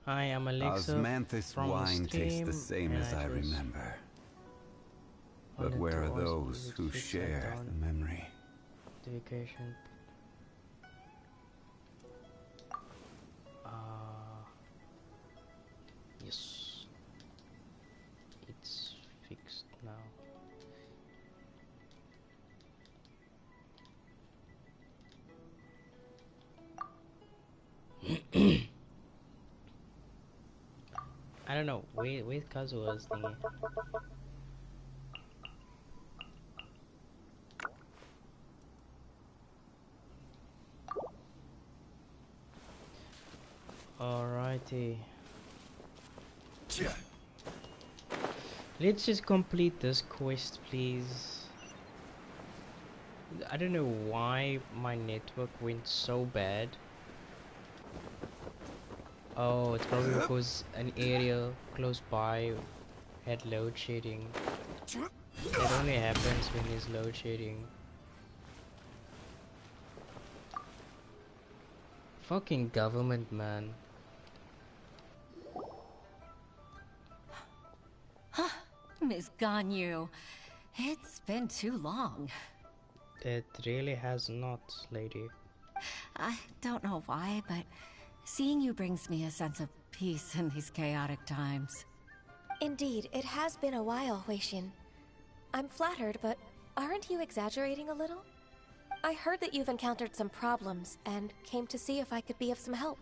I am Alexa Osmanthus from the wine tastes the stream, same and as I remember. But where are those who share the memory? Dedication. Yes, it's fixed now. I don't know. Where's Kazuha's thingy? Alrighty. Let's just complete this quest, please. I don't know why my network went so bad. Oh, it's probably because an area close by had load shedding. It only happens when there's load shedding. Fucking government, man. Miss Ganyu, it's been too long. It really has not, lady. I don't know why, but seeing you brings me a sense of peace in these chaotic times. Indeed, it has been a while, Huixin. I'm flattered, but aren't you exaggerating a little? I heard that you've encountered some problems and came to see if I could be of some help.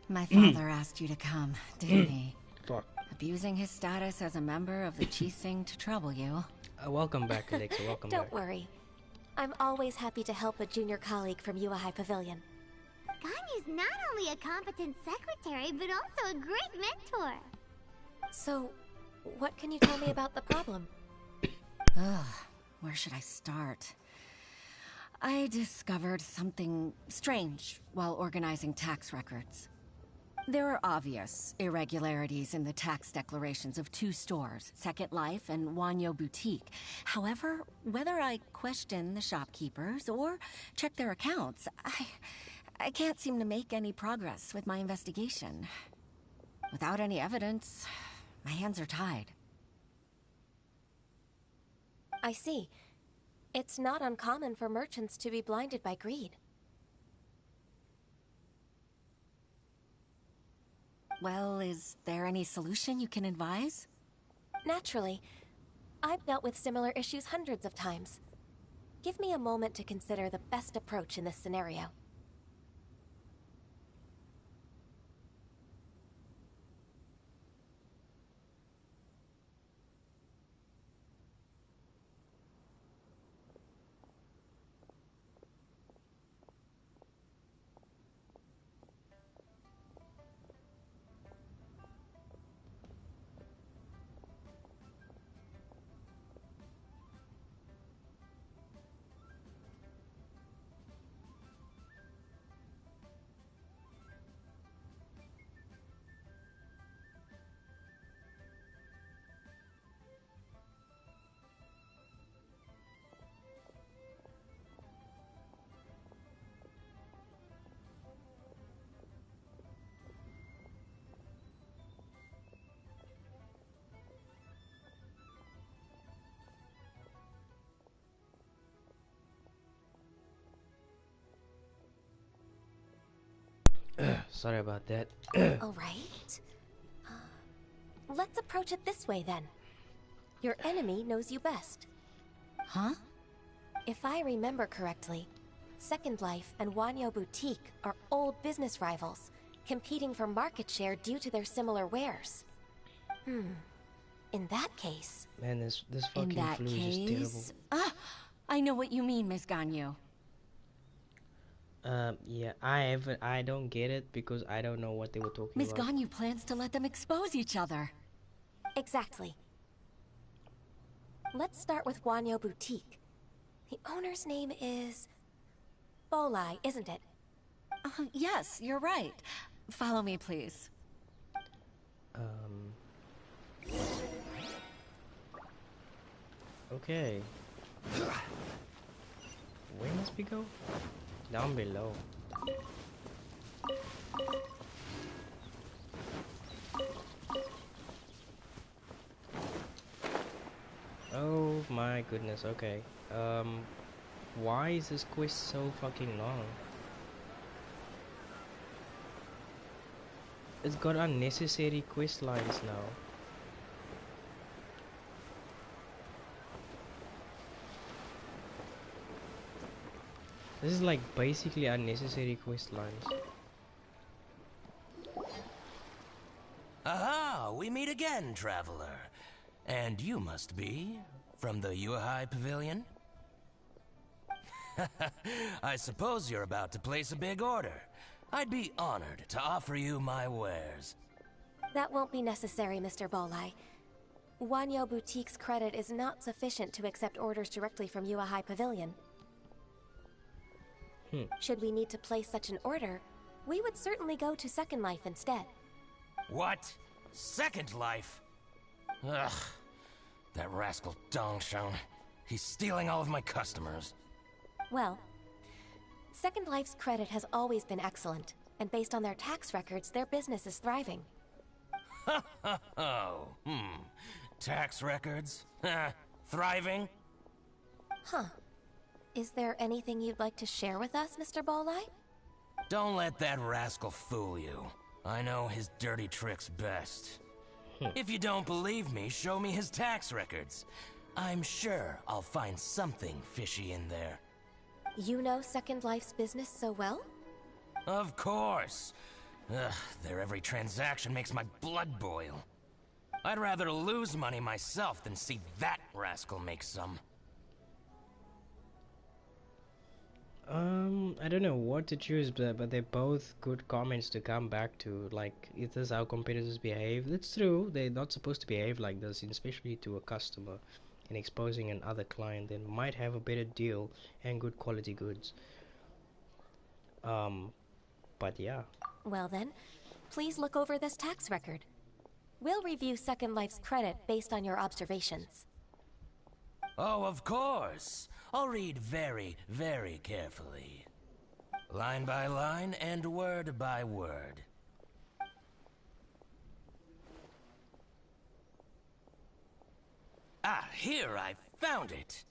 My father asked you to come, didn't he? Fuck. Abusing his status as a member of the Qixing to trouble you. Welcome back, Alexa. Welcome back. Don't worry. I'm always happy to help a junior colleague from Yuahai Pavilion. Ganyu's not only a competent secretary, but also a great mentor. So, what can you tell me about the problem? Ugh, where should I start? I discovered something strange while organizing tax records. There are obvious irregularities in the tax declarations of two stores, Second Life and Wanyo Boutique. However, whether I question the shopkeepers or check their accounts, I can't seem to make any progress with my investigation. Without any evidence, my hands are tied. I see. It's not uncommon for merchants to be blinded by greed. Well, is there any solution you can advise? Naturally. I've dealt with similar issues hundreds of times. Give me a moment to consider the best approach in this scenario. Sorry about that. Alright. Let's approach it this way then. Your enemy knows you best. Huh? If I remember correctly, Second Life and Wanyo Boutique are old business rivals, competing for market share due to their similar wares. In that case... Man, this In fucking that flu is just terrible. case... Ah! I know what you mean, Miss Ganyu. Yeah, I don't get it because I don't know what they were talking Miss about. Ganyu plans to let them expose each other. Exactly. Let's start with Wanyo Boutique. The owner's name is... Bolai, isn't it? Yes, you're right. Follow me, please. Okay. Where must we go? Down below. goodness. Okay. Why is this quest so fucking long? It's got unnecessary quest lines now. This is like basically unnecessary quest lines. Aha! We meet again, traveler. And you must be from the Yuhai Pavilion? I suppose you're about to place a big order. I'd be honored to offer you my wares. That won't be necessary, Mr. Bolai. Wanyo Boutique's credit is not sufficient to accept orders directly from Yuhai Pavilion. Should we need to place such an order, we would certainly go to Second Life instead. What? Second Life? Ugh. That rascal Dongsheng. He's stealing all of my customers. Well, Second Life's credit has always been excellent, and based on their tax records, their business is thriving. Tax records? Thriving? Huh. Is there anything you'd like to share with us, Mr. Bolai? Don't let that rascal fool you. I know his dirty tricks best. If you don't believe me, show me his tax records. I'm sure I'll find something fishy in there. You know Second Life's business so well? Of course. Ugh, their every transaction makes my blood boil. I'd rather lose money myself than see that rascal make some. I don't know what to choose, but they're both good comments to come back to. Like, is this how competitors behave? It's true, they're not supposed to behave like this, especially to a customer. And exposing another client that might have a better deal and good quality goods. But yeah. Well then, please look over this tax record. We'll review Second Life's credit based on your observations. Oh, of course. I'll read very, very carefully. Line by line and word by word. Ah, here, I found it!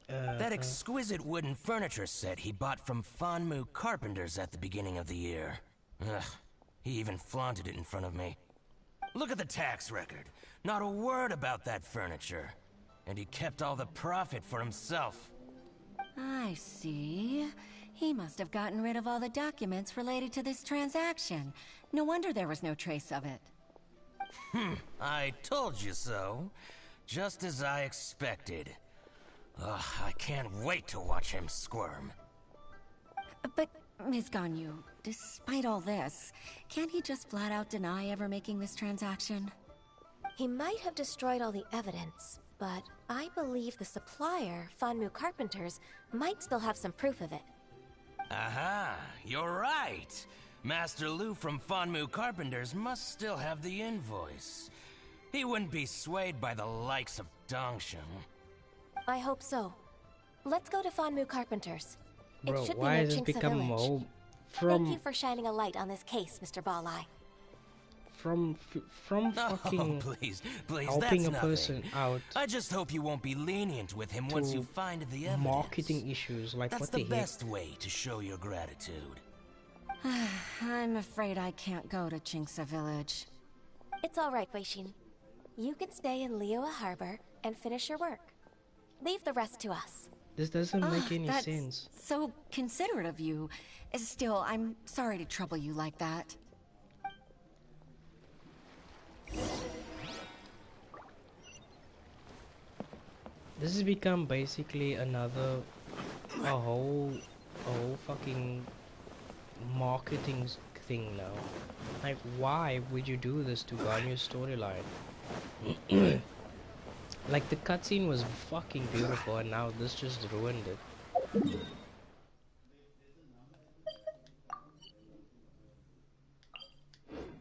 That exquisite wooden furniture set he bought from Fanmu Carpenters at the beginning of the year. Ugh, he even flaunted it in front of me. Look at the tax record. Not a word about that furniture. And he kept all the profit for himself. I see. He must have gotten rid of all the documents related to this transaction. No wonder there was no trace of it. I told you so. Just as I expected. Ugh, I can't wait to watch him squirm. But, Ms. Ganyu, despite all this, can't he just flat out deny ever making this transaction? He might have destroyed all the evidence, but I believe the supplier, Fanmu Carpenters, might still have some proof of it. Aha, you're right. Master Lu from Fanmu Carpenters must still have the invoice. He wouldn't be swayed by the likes of Dongsheng. I hope so. Let's go to Fanmu Carpenters. Bro, It should be why near has it Chingsa become Village. from Thank you for shining a light on this case, Mr. Balai. from fucking please, helping that's a nothing. person out I just hope you won't be lenient with him once you find the evidence. marketing issues? Like, That's what the the heck? best way to show your gratitude. I'm afraid I can't go to Chingsa Village. It's all right, Weishin. You can stay in Liyue Harbor and finish your work. Leave the rest to us. This doesn't make any That's sense. so considerate of you. Still, I'm sorry to trouble you like that. This has become basically another a whole fucking marketing thing now. Like, why would you do this to Ganyu's storyline? Like, the cutscene was fucking beautiful and now this just ruined it.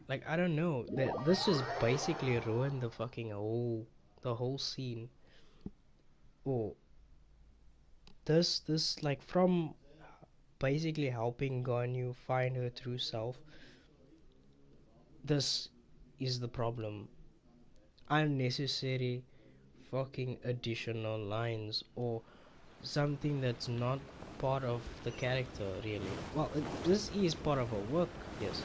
Like, I don't know, this just basically ruined the fucking whole scene. Oh, this like, from basically helping Ganyu find her true self, this is the problem. Unnecessary fucking additional lines or something that's not part of the character really. Well, this is part of her work, yes,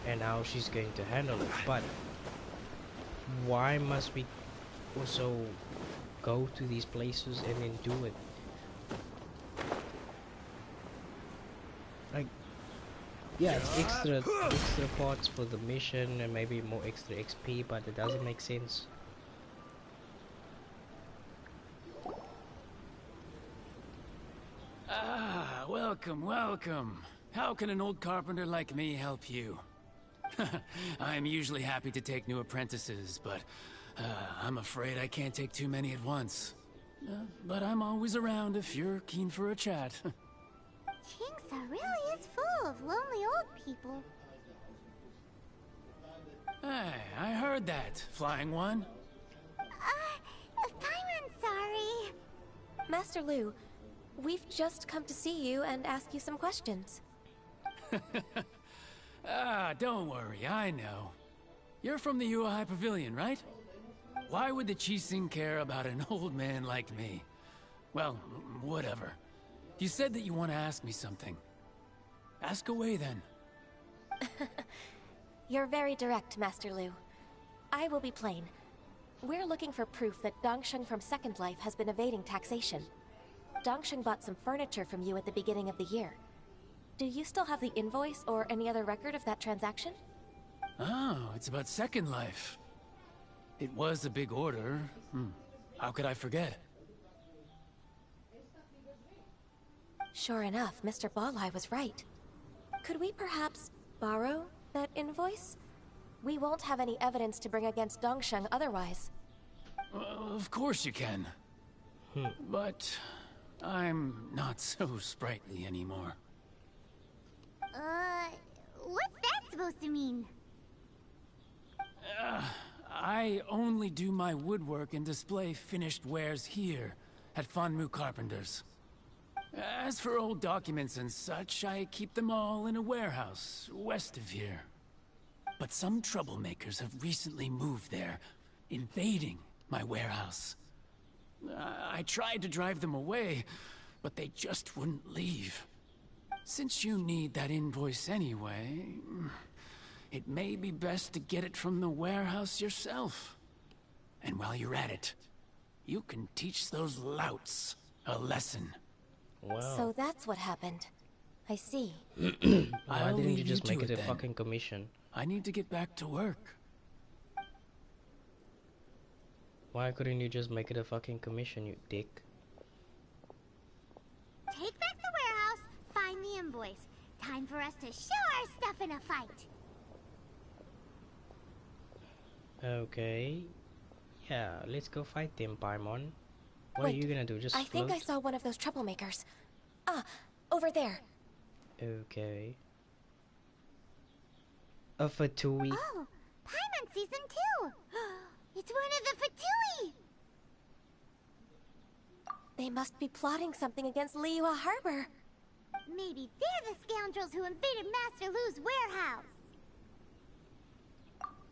and how she's going to handle it, but why must we also go to these places and then do it? Like, yeah, it's extra parts for the mission and maybe more extra XP, but it doesn't make sense. Ah, welcome, welcome. How can an old carpenter like me help you? I'm usually happy to take new apprentices, but I'm afraid I can't take too many at once. But I'm always around if you're keen for a chat. Kingsa really is full of lonely old people. Hey, I heard that, Flying One. Paimon's sorry. Master Lu, we've just come to see you and ask you some questions. Ah, don't worry, I know. You're from the Yuehai Pavilion, right? Why would the Qixing care about an old man like me? Well, whatever. You said that you want to ask me something. Ask away, then. You're very direct, Master Lu. I will be plain. We're looking for proof that Dongsheng from Second Life has been evading taxation. Dongsheng bought some furniture from you at the beginning of the year. Do you still have the invoice or any other record of that transaction? Oh, it's about Second Life. It was a big order. How could I forget? Sure enough, Mr. Balai was right. Could we perhaps borrow that invoice? We won't have any evidence to bring against Dongsheng otherwise. Of course you can. But I'm not so sprightly anymore. What's that supposed to mean? I only do my woodwork and display finished wares here at Fanmu Carpenters. As for old documents and such, I keep them all in a warehouse west of here. But some troublemakers have recently moved there, invading my warehouse. I tried to drive them away, but they just wouldn't leave. Since you need that invoice anyway, it may be best to get it from the warehouse yourself. And while you're at it, you can teach those louts a lesson. Wow. So that's what happened. I see. Why didn't you just make it a fucking commission? I need to get back to work. Why couldn't you just make it a fucking commission, you dick? Take back the warehouse, find the invoice. Time for us to show our stuff in a fight. Okay. Yeah, let's go fight them, Paimon. What Wait, are you gonna do? Just I think I float? saw one of those troublemakers. Ah, over there. Okay. A Fatui. Oh, Paimon sees them too. It's one of the Fatui. They must be plotting something against Liyue Harbor. Maybe they're the scoundrels who invaded Master Lu's warehouse.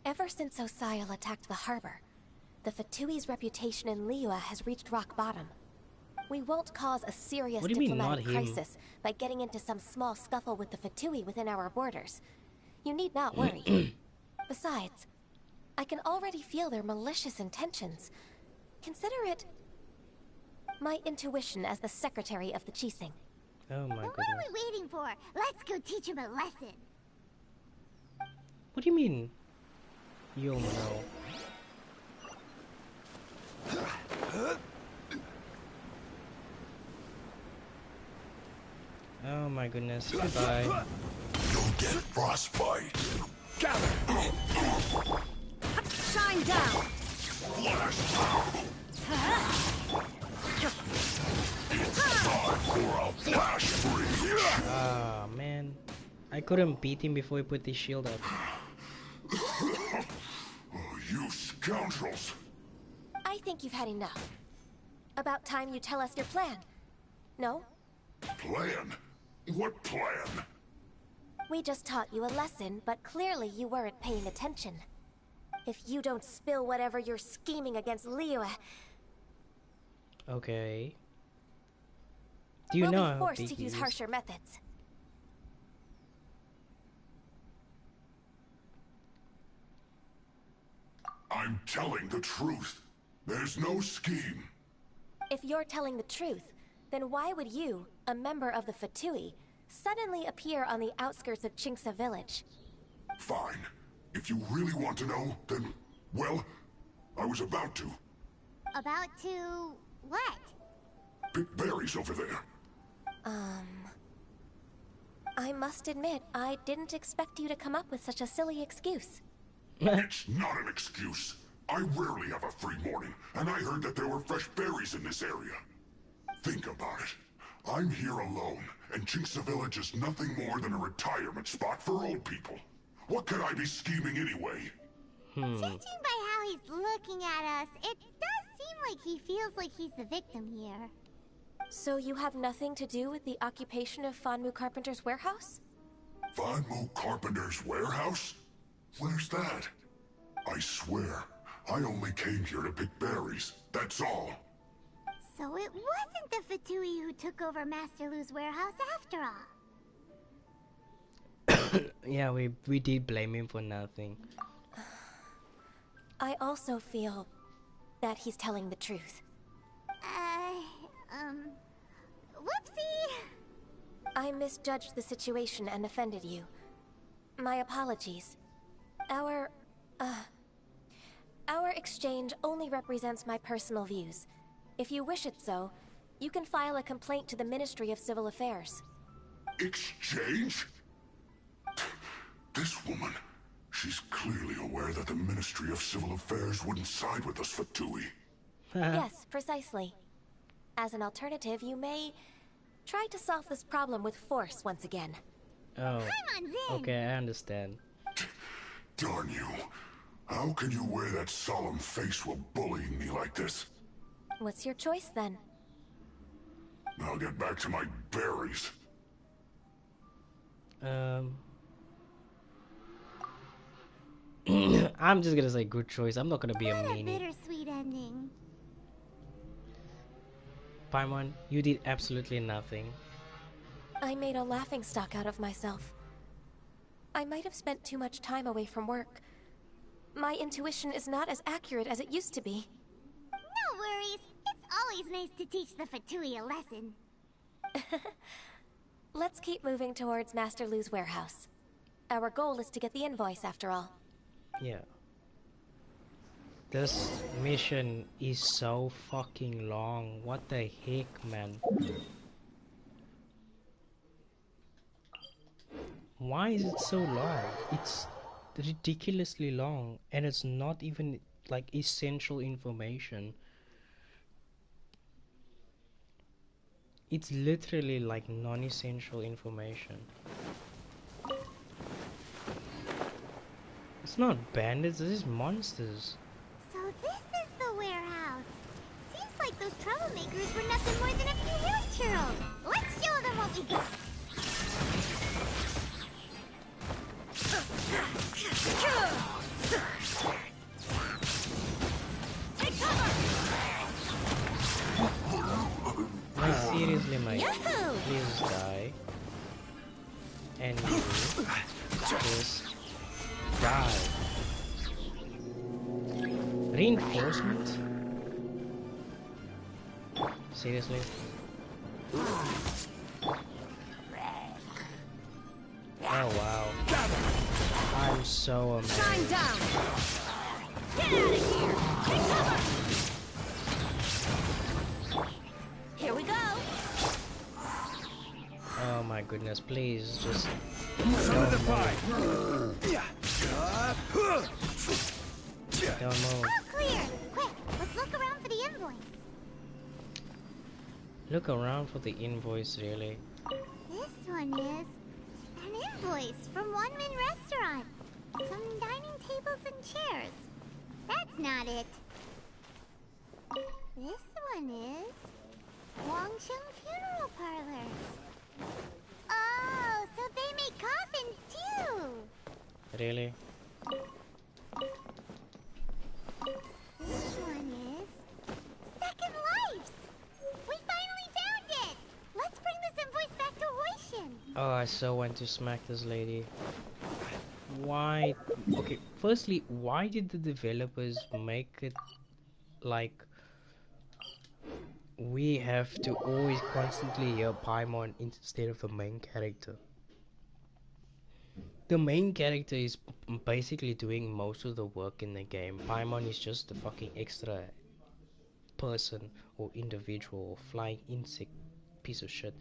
Ever since Osial attacked the harbor, the Fatui's reputation in Liyue has reached rock bottom. We won't cause a serious What do you mean, diplomatic not him? crisis by getting into some small scuffle with the Fatui within our borders. You need not worry. Besides, I can already feel their malicious intentions. Consider it my intuition as the secretary of the Qixing. Oh my What goodness. are we waiting for? Let's go teach him a lesson. What do you mean? You'll know. Oh my goodness. Goodbye. You'll get frostbite. Shine down! It's time for a flash freeze. Ah man. I couldn't beat him before he put the shield up. Oh, you scoundrels. I think you've had enough. About time you tell us your plan. No? Plan? What plan? We just taught you a lesson, but clearly you weren't paying attention. if you don't spill whatever you're scheming against Liyue, Okay. Do you we'll know be how forced big to he use is? harsher methods. I'm telling the truth. There's no scheme. If you're telling the truth, then why would you, a member of the Fatui, suddenly appear on the outskirts of Chinksa village? Fine. If you really want to know, then, well, I was about to. About to what? Pick berries over there. I must admit, I didn't expect you to come up with such a silly excuse. It's not an excuse. I rarely have a free morning, and I heard that there were fresh berries in this area. Think about it. I'm here alone, and Chinksa Village is nothing more than a retirement spot for old people. What could I be scheming anyway? Judging by how he's looking at us, it does seem like he feels like he's the victim here. So you have nothing to do with the occupation of Fanmu Carpenter's warehouse? Fanmu Carpenter's warehouse? Where's that? I swear, I only came here to pick berries, that's all. So it wasn't the Fatui who took over Master Lu's warehouse after all. Yeah, we did blame him for nothing. I also feel that he's telling the truth. Whoopsie! I misjudged the situation and offended you. My apologies. Our exchange only represents my personal views. If you wish it so, you can file a complaint to the Ministry of Civil Affairs. Exchange? This woman, she's clearly aware that the Ministry of Civil Affairs wouldn't side with us, Fatui. Yes, precisely. As an alternative, you may try to solve this problem with force once again. Oh, I'm on Zen. okay, I understand. Darn you. How can you wear that solemn face while bullying me like this? What's your choice then? I'll get back to my berries. I'm just gonna say good choice. I'm not gonna be a What a meanie. bittersweet ending. Paimon, you did absolutely nothing. I made a laughingstock out of myself. I might have spent too much time away from work. My intuition is not as accurate as it used to be. No worries. It's always nice to teach the Fatui a lesson. Let's keep moving towards Master Lu's warehouse. Our goal is to get the invoice, after all. Yeah. This mission is so fucking long. What the heck, man? Why is it so long? It's ridiculously long, and it's not even like essential information. It's literally like non-essential information. It's not bandits, this is monsters. So this is the warehouse. Seems like those troublemakers were nothing more than a few hill churls. Let's show them what we got. Take cover! No, seriously, Mike. Yahoo! Please die. And you just die. Reinforcement? Seriously? Oh wow. I'm so amazed. Shine down! Get out of here! Take cover! Here we go! Oh my goodness, please just Some of the pie. don't move. All clear. Quick, let's look around for the invoice. Look around for the invoice, really. This one is an invoice from One Min Restaurant. Some dining tables and chairs. That's not it. This one is Wangsheng Funeral Parlors. Oh, so they make coffins too. Really? so want to smack this lady. Why? Okay, firstly, why did the developers make it like we have to always constantly hear Paimon instead of the main character? The main character is basically doing most of the work in the game. Paimon is just the fucking extra person or individual or flying insect piece of shit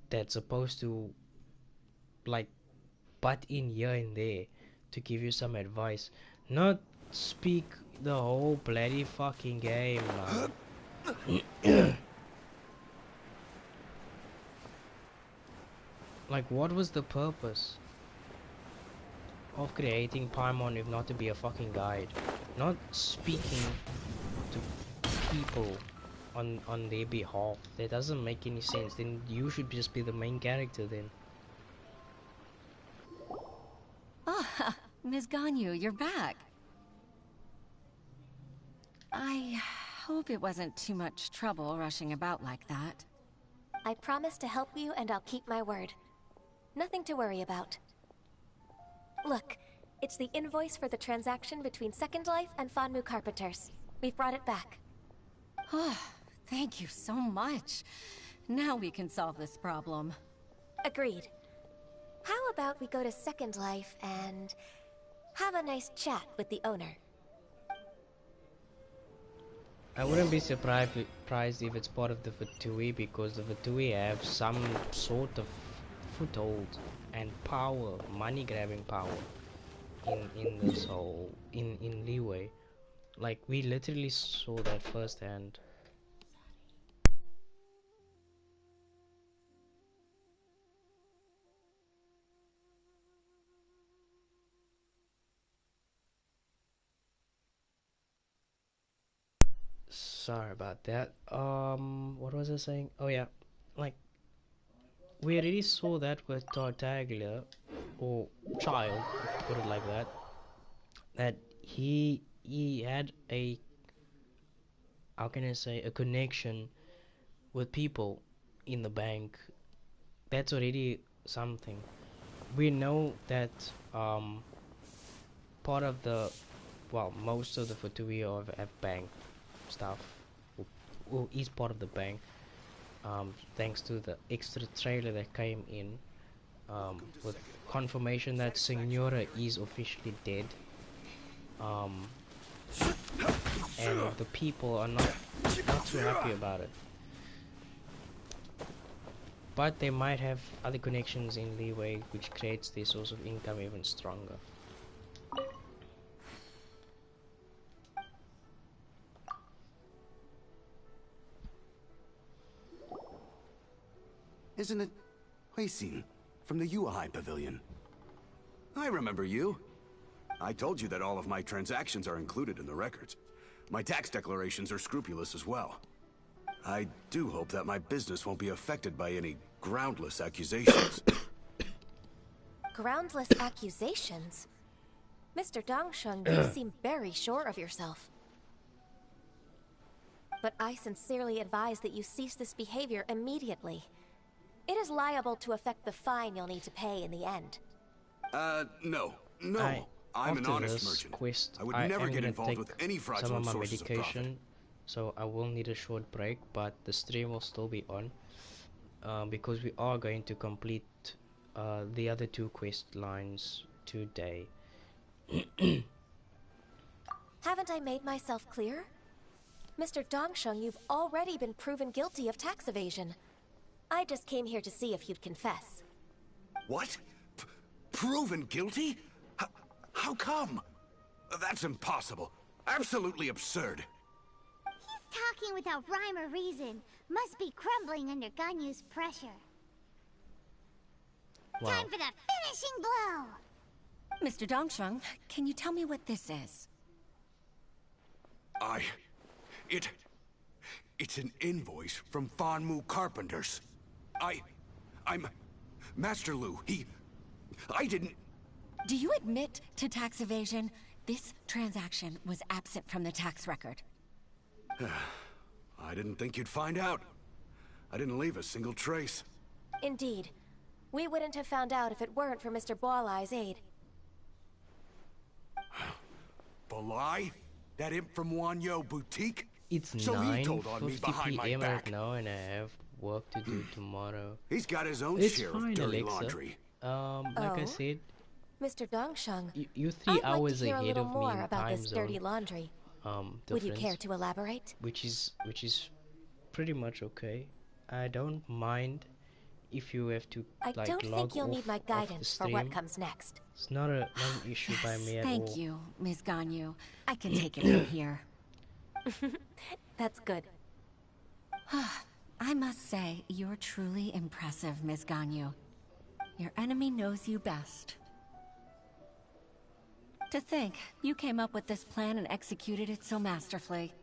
that's supposed to like butt in here and there to give you some advice, not speak the whole bloody fucking game, man. Like, what was the purpose of creating Paimon if not to be a fucking guide, not speaking to people on their behalf? That doesn't make any sense. Then you should just be the main character then. Ah, Ms. Ganyu, you're back. I hope it wasn't too much trouble rushing about like that. I promise to help you and I'll keep my word. Nothing to worry about. Look, it's the invoice for the transaction between Second Life and Fanmu Carpenters. We've brought it back. Oh, thank you so much. Now we can solve this problem. Agreed. How about we go to Second Life and have a nice chat with the owner? I wouldn't be surprised if it's part of the Fatui, because the Fatui have some sort of foothold and power, money grabbing power in this whole in Leeway. Like, we literally saw that firsthand. Sorry about that. What was I saying? Oh yeah, like, we already saw that with Tartaglia, or Child, if you put it like that. That he had a, how can I say, a connection with people in the bank. That's already something. We know that part of the, well, most of the Fatui have bank stuff, or is part of the bank, thanks to the extra trailer that came in, with confirmation that Signora is officially dead, and the people are not too happy about it. But they might have other connections in Leeway, which creates their source of income even stronger. Isn't it Huixin from the Yuehai Pavilion? I remember you. I told you that all of my transactions are included in the records. My tax declarations are scrupulous as well. I do hope that my business won't be affected by any groundless accusations. Groundless accusations? Mr. Dongsheng, you seem very sure of yourself. But I sincerely advise that you cease this behavior immediately. It is liable to affect the fine you'll need to pay in the end. No. I'm an honest merchant. Quest, I would never get involved with any fraudulent some of my sources medication, of profit. so I will need a short break, but the stream will still be on, because we are going to complete the other 2 quest lines today. Haven't I made myself clear? Mr. Dongsheng, you've already been proven guilty of tax evasion. I just came here to see if you'd confess. What? Proven guilty? How come? That's impossible. Absolutely absurd. He's talking without rhyme or reason. Must be crumbling under Ganyu's pressure. Wow. Time for the finishing blow! Mr. Dongsheng, can you tell me what this is? It's an invoice from Fanmu Carpenters. I'm Master Lu. I didn't... Do you admit to tax evasion? This transaction was absent from the tax record. I didn't think you'd find out. I didn't leave a single trace. Indeed. We wouldn't have found out if it weren't for Mr. Ball-Eye's aid. Balai? That imp from Wanyo Boutique? It's So he told on me 9:50 behind my p.m. right back. now, and I have work to do tomorrow. He's got his own It's share fine, of dirty Alexa. laundry. Like I Oh? said, Mr. Dongsheng, you're 3 I'd like hours to hear a ahead little of me more in about time this dirty zone. laundry. Would you care Difference, to elaborate? which is pretty much okay. I don't mind if you have to I like don't log think you'll off need my of the guidance for what stream. comes next. It's not an issue by me at all. Thank you, Ms. Ganyu. I can take it from here. That's good. I must say, you're truly impressive, Ms. Ganyu. Your enemy knows you best. To think, you came up with this plan and executed it so masterfully.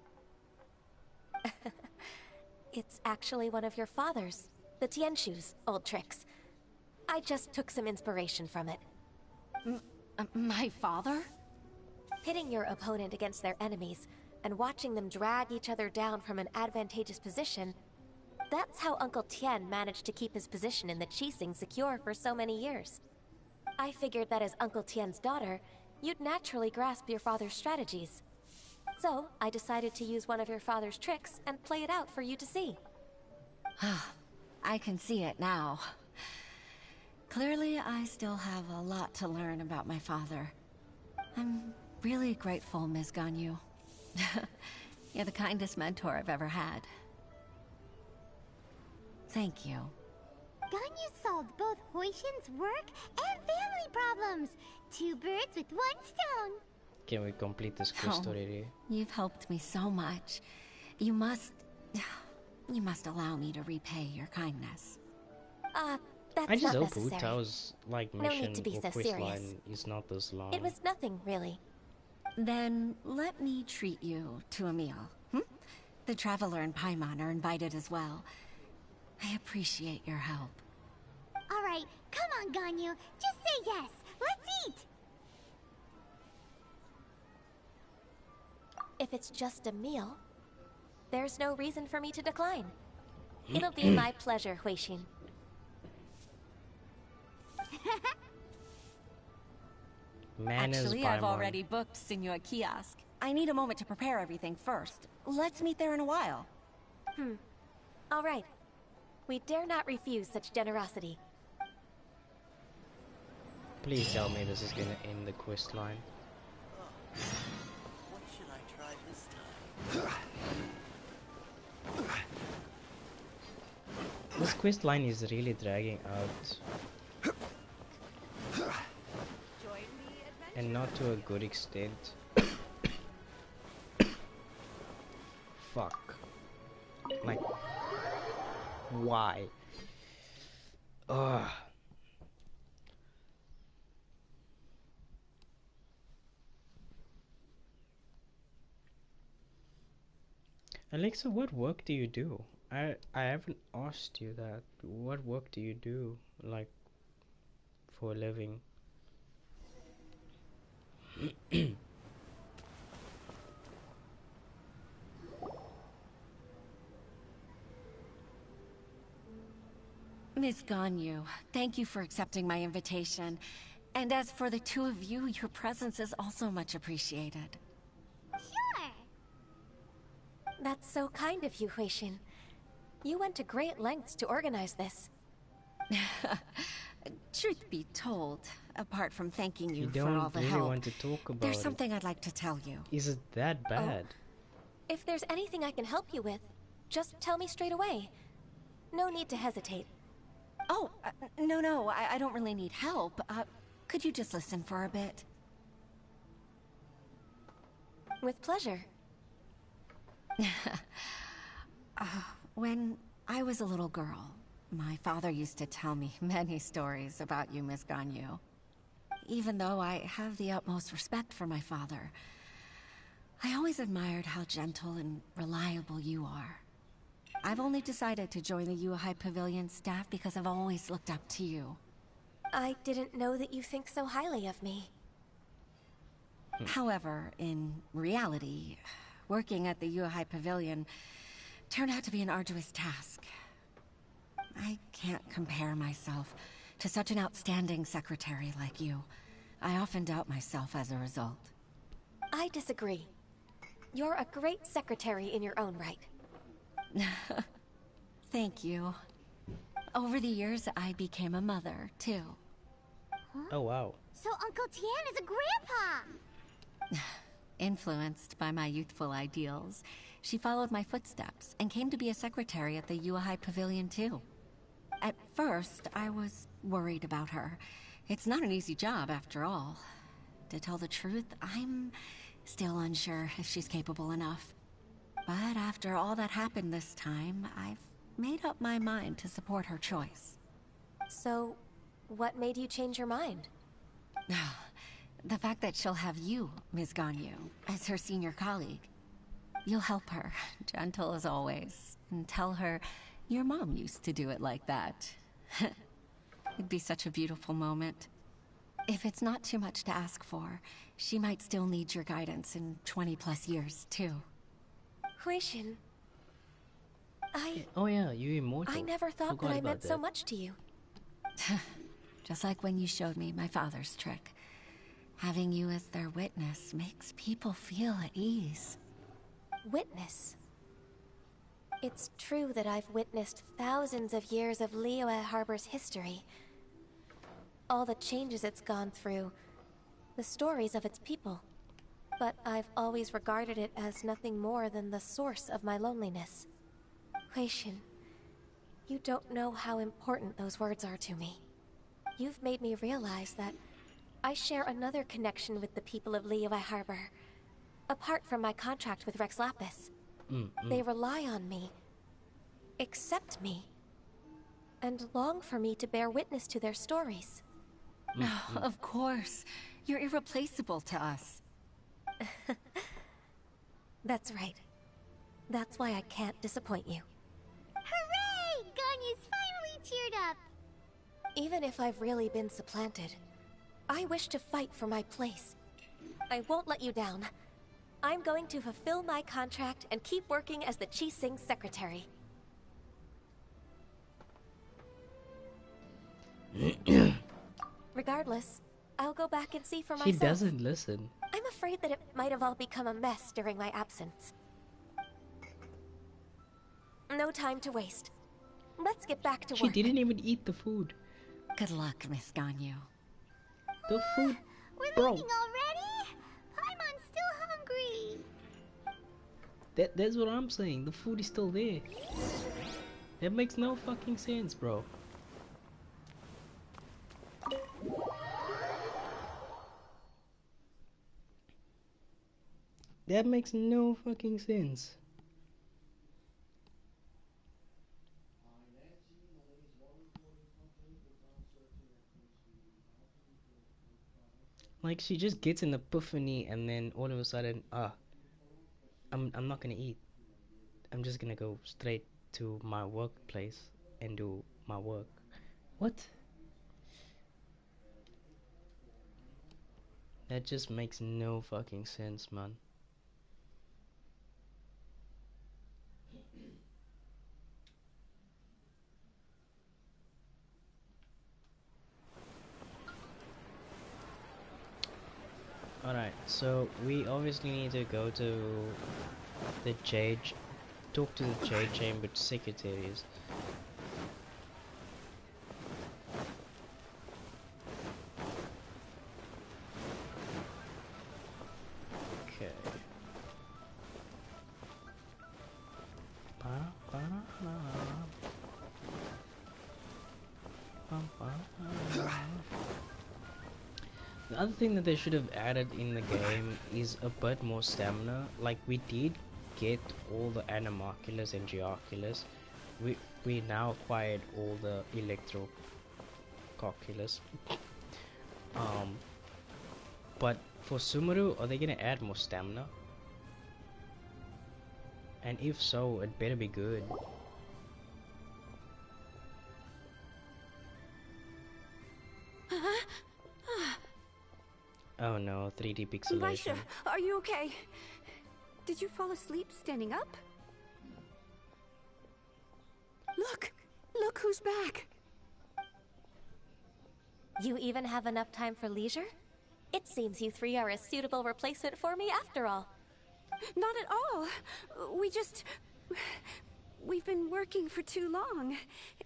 It's actually one of your father's, the Tianshu's, old tricks. I just took some inspiration from it. My father? Pitting your opponent against their enemies and watching them drag each other down from an advantageous position, that's how Uncle Tien managed to keep his position in the Qixing secure for so many years. I figured that as Uncle Tien's daughter, you'd naturally grasp your father's strategies. So, I decided to use one of your father's tricks and play it out for you to see. I can see it now. Clearly, I still have a lot to learn about my father. I'm really grateful, Ms. Ganyu. You're the kindest mentor I've ever had. Thank you. Ganyu solved both Huixin's work and family problems. 2 birds with 1 stone. Can we complete this quest already? You've helped me so much. You must allow me to repay your kindness. That's I just not hope necessary. Utao's like No need mission to be or so quest serious. line is not this long. It was nothing, really. Then let me treat you to a meal. The Traveler and Paimon are invited as well. I appreciate your help. All right, come on, Ganyu. Just say yes. Let's eat. If it's just a meal, there's no reason for me to decline. It'll be my pleasure, Huixin. Manners Actually, by I've Mon. already booked Senor Kiosk. I need a moment to prepare everything first. Let's meet there in a while. All right. We dare not refuse such generosity. Please tell me this is gonna end the quest line. What should I try this time? This quest line is really dragging out. And not to a good extent. Fuck. Like, why? Ugh. Alexa, what work do you do? I haven't asked you that. What work do you do, like, for a living? Miss Ganyu, thank you for accepting my invitation. And as for the 2 of you, your presence is also much appreciated. Sure. That's so kind of you, Huixin. You went to great lengths to organize this. Truth be told, apart from thanking You you for all don't the really help, want to talk about there's it. something I'd like to tell you. Is it that bad? If there's anything I can help you with, just tell me straight away. No need to hesitate. Oh, no, I don't really need help. Could you just listen for a bit? With pleasure. When I was a little girl, my father used to tell me many stories about you, Miss Ganyu. Even though I have the utmost respect for my father, I always admired how gentle and reliable you are. I've only decided to join the Yuhai Pavilion staff because I've always looked up to you. I didn't know that you think so highly of me. However, in reality, working at the Yuhai Pavilion turned out to be an arduous task. I can't compare myself to such an outstanding secretary like you. I often doubt myself as a result. I disagree. You're a great secretary in your own right. Thank you. Over the years, I became a mother, too. Oh wow. So Uncle Tian is a grandpa! Influenced by my youthful ideals, she followed my footsteps and came to be a secretary at the Yuehai Pavilion, too. At first, I was worried about her. It's not an easy job, after all. To tell the truth, I'm still unsure if she's capable enough. But after all that happened this time, I've made up my mind to support her choice. So, what made you change your mind? The fact that she'll have you, Ms. Ganyu, as her senior colleague. You'll help her, gentle as always, and tell her your mom used to do it like that. It'd be such a beautiful moment. If it's not too much to ask for, she might still need your guidance in 20+ years, too. Huixin, Oh yeah, you immortal. I never thought Forgot that I about meant so much to you. Just like when you showed me my father's trick. Having you as their witness makes people feel at ease. Witness? It's true that I've witnessed thousands of years of Liyue Harbor's history. All the changes it's gone through, the stories of its people. But I've always regarded it as nothing more than the source of my loneliness. Huixin, you don't know how important those words are to me. You've made me realize that I share another connection with the people of Liyue Harbor. Apart from my contract with Rex Lapis, they rely on me, accept me, and long for me to bear witness to their stories. Of course. You're irreplaceable to us. That's right. That's why I can't disappoint you. Hooray! Ganyu's finally cheered up! Even if I've really been supplanted, I wish to fight for my place. I won't let you down. I'm going to fulfill my contract and keep working as the Qixing secretary. Regardless, I'll go back and see for myself. She doesn't listen. I'm afraid that it might have all become a mess during my absence. No time to waste. Let's get back to work. She didn't even eat the food. Good luck, Miss Ganyu. The food, We're bro. leaving already? Paimon's still hungry. That's what I'm saying. The food is still there. That makes no fucking sense, bro. That makes no fucking sense. Like she just gets an epiphany and then all of a sudden, I'm not gonna eat. I'm just gonna go straight to my workplace and do my work. What? That just makes no fucking sense, man. Alright, so we obviously need to go to the Jade, talk to the Jade Chamber secretaries. Okay. The other thing that they should have added in the game is a bit more stamina. Like we did get all the Animarculus and Geoculus. We now acquired all the Electrococculus. But for Sumeru, are they gonna add more stamina? And if so, it better be good. Oh no, 3D pixelation. Baisha, are you okay? Did you fall asleep standing up? Look! Look who's back! You even have enough time for leisure? It seems you three are a suitable replacement for me after all. Not at all. We've been working for too long.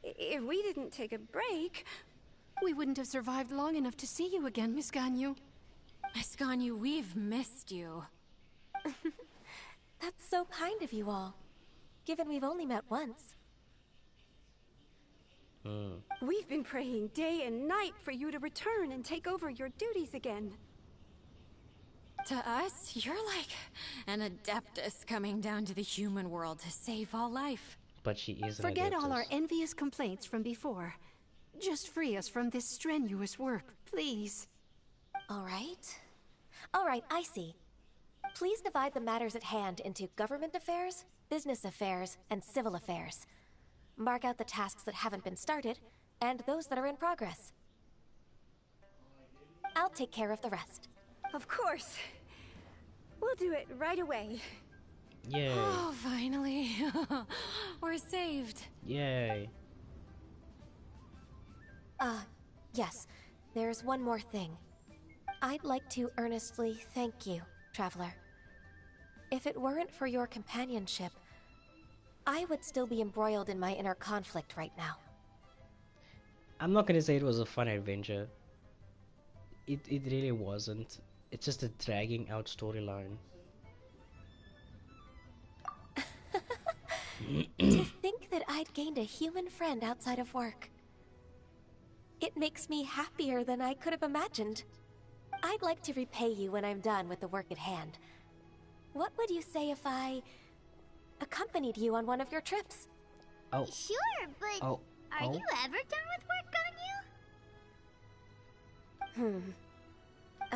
If we didn't take a break... We wouldn't have survived long enough to see you again, Miss Ganyu. Miss Ganyu, we've missed you. That's so kind of you all, given we've only met once. We've been praying day and night for you to return and take over your duties again. To us, you're like an adeptus coming down to the human world to save all life. But she is an Forget all adeptus. our envious complaints from before. Just free us from this strenuous work, please. All right, I see. Please divide the matters at hand into government affairs, business affairs, and civil affairs. Mark out the tasks that haven't been started, and those that are in progress. I'll take care of the rest. Of course. We'll do it right away. Yay. Oh, finally. We're saved. Yay. Yes. There's one more thing. I'd like to earnestly thank you, Traveler. If it weren't for your companionship, I would still be embroiled in my inner conflict right now. I'm not gonna say it was a fun adventure. It really wasn't. It's just a dragging out storyline. To think that I'd gained a human friend outside of work. It makes me happier than I could have imagined. I'd like to repay you when I'm done with the work at hand. What would you say if I accompanied you on one of your trips? Oh. Sure, but are you ever done with work on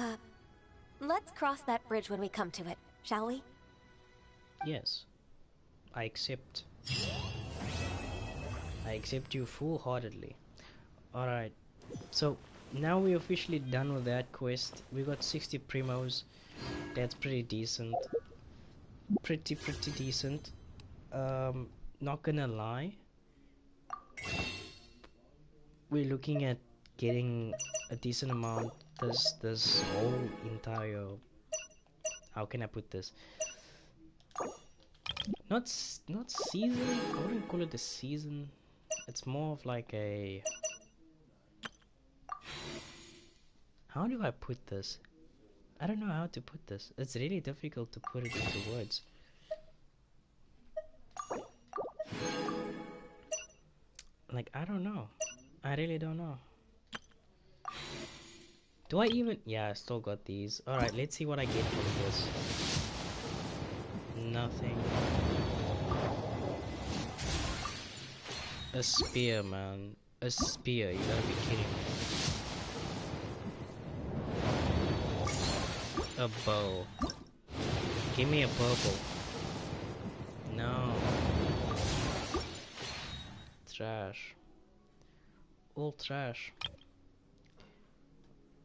you? Let's cross that bridge when we come to it, shall we? Yes. I accept. I accept you full-heartedly. Alright. So, now we're officially done with that quest. We got 60 primos. That's pretty decent. Pretty decent. Not gonna lie. We're looking at getting a decent amount this whole entire, how can I put this, not season, I wouldn't call it a season, it's more of like a, how do I put this, I don't know how to put this, it's really difficult to put it into words. Like, I don't know, I really don't know. Do I even? Yeah, I still got these. Alright, let's see what I get from this. Nothing. A spear, man. A spear, you gotta be kidding me. A bow. Give me a purple. No. Trash. All trash.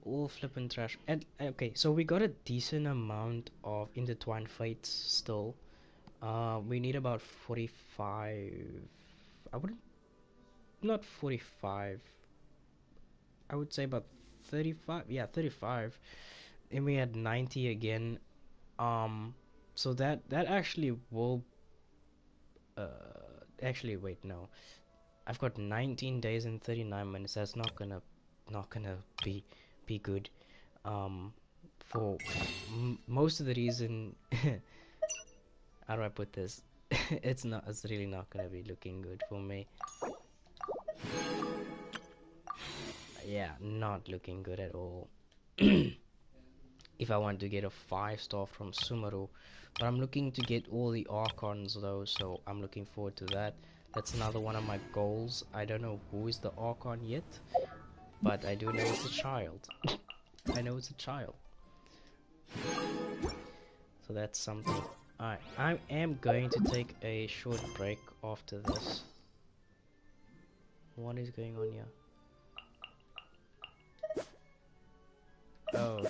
All flippin' trash. And okay, so we got a decent amount of intertwined fates still. We need about 45. I wouldn't, not 45. I would say about 35. Yeah, 35. And we had 90 again. So that actually will. Actually, wait, no. I've got 19 days and 39 minutes. That's not gonna be good, for most of the reason. How do I put this? it's really not gonna be looking good for me. Yeah, not looking good at all. If I want to get a 5-star from Sumeru, but I'm looking to get all the Archons though, so I'm looking forward to that. That's another one of my goals. I don't know who is the Archon yet, but I do know it's a child. I know it's a child. So that's something. Alright, I am going to take a short break after this. What is going on here? Oh,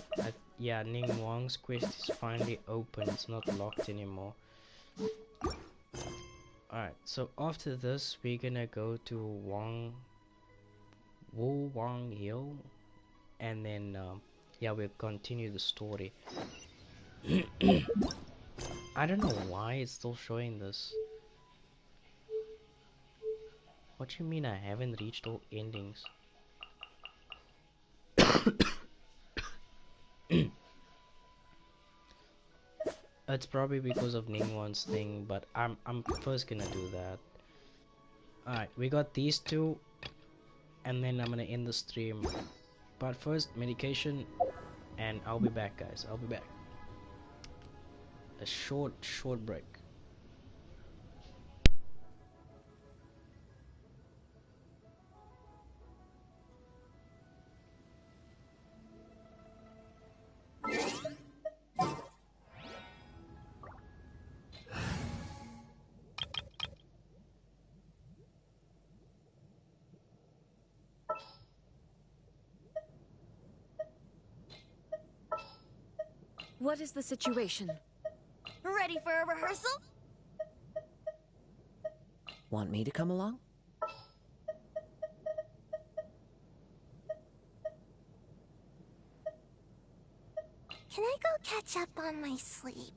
yeah, Ning Wang's quest is finally open. It's not locked anymore. Alright, so after this, we're gonna go to Wu Wang Hill. and then yeah, we'll continue the story. I don't know why it's still showing this. What do you mean I haven't reached all endings? It's probably because of Ningwan's thing, but I'm first gonna do that. Alright, we got these two, and then I'm gonna end the stream. But first, medication, and I'll be back, guys. I'll be back. A short break. What is the situation? Ready for a rehearsal? Want me to come along? Can I go catch up on my sleep?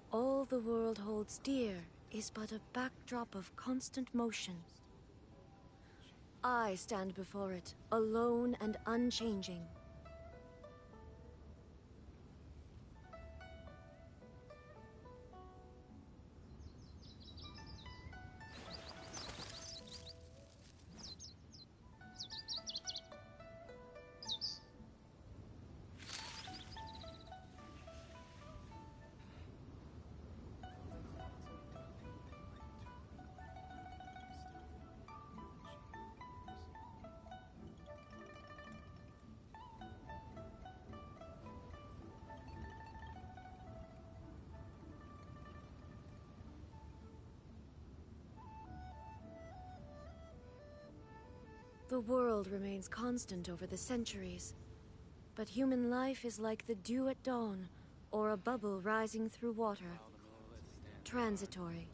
All the world holds dear is but a backdrop of constant motion. I stand before it, alone and unchanging. The world remains constant over the centuries, but human life is like the dew at dawn, or a bubble rising through water. Transitory.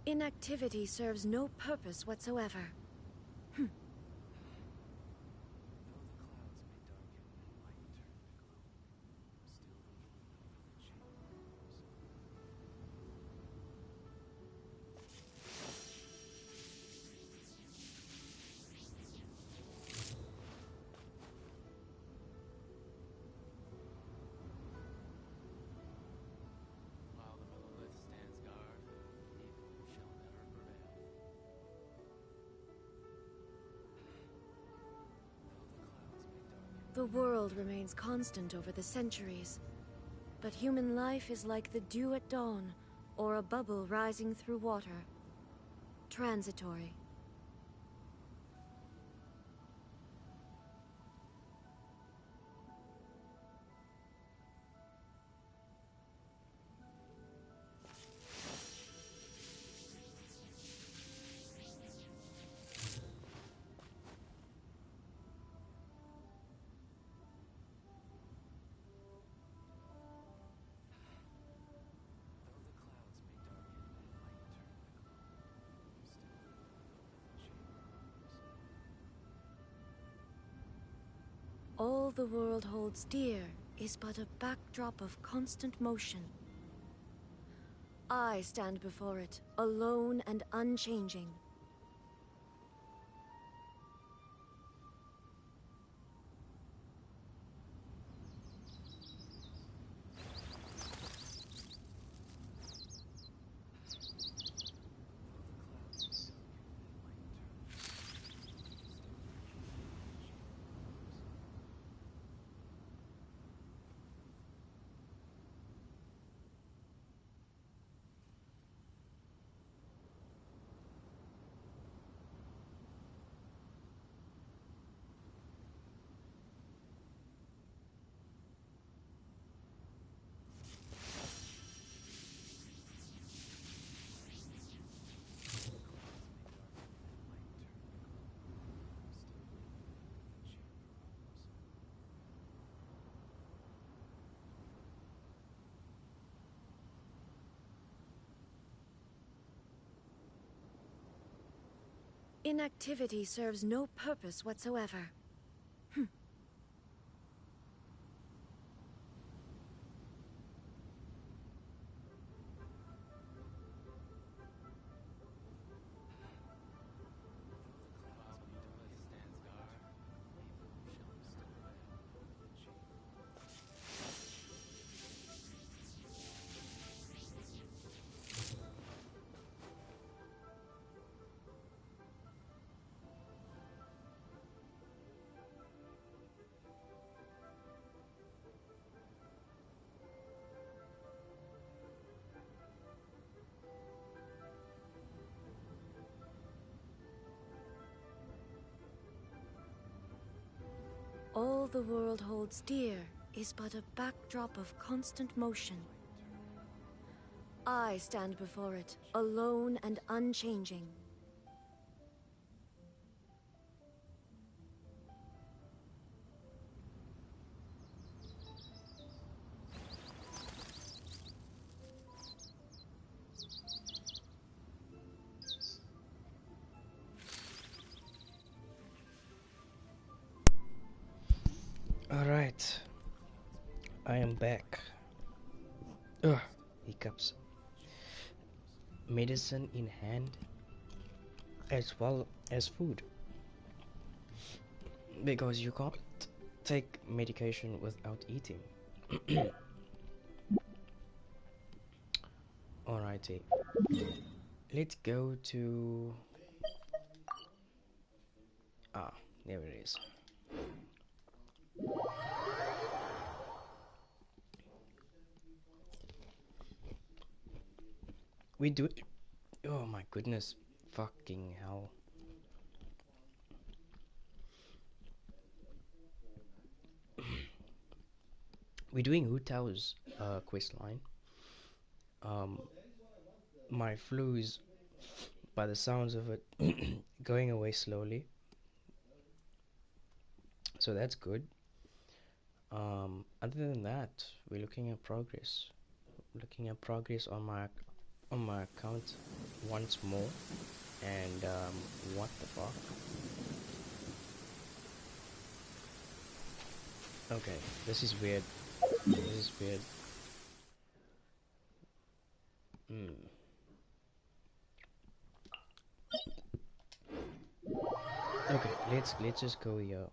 Inactivity serves no purpose whatsoever. The world remains constant over the centuries, but human life is like the dew at dawn, or a bubble rising through water. Transitory. All the world holds dear is but a backdrop of constant motion. I stand before it, alone and unchanging. Inactivity serves no purpose whatsoever. All the world holds dear is but a backdrop of constant motion. I stand before it, alone and unchanging. Alright, I am back. Ugh, hiccups. Medicine in hand, as well as food. Because you can't take medication without eating. Alrighty. Let's go to... Ah, there it is. We do it. Oh my goodness. Fucking hell. We're doing Hu Tao's quest line. My flu is, by the sounds of it, going away slowly. So that's good. Other than that, we're looking at progress. Looking at progress on my on my account once more, and what the fuck? Okay, this is weird. This is weird. Okay, let's just go here.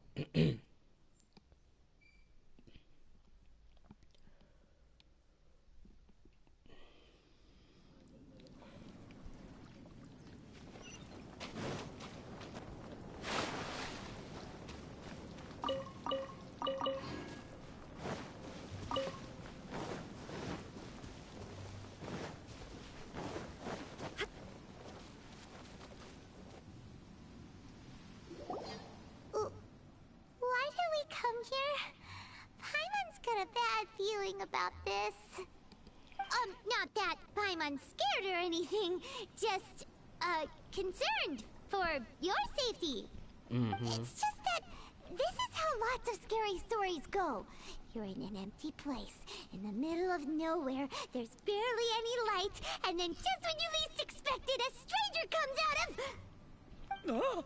Why did we come here? Paimon's got a bad feeling about this. Not that Paimon's scared or anything, just, concerned for your safety. It's just that this is how lots of scary stories go. You're in an empty place, in the middle of nowhere, there's barely any light, and then just when you least expect it, a stranger comes out of... Oh.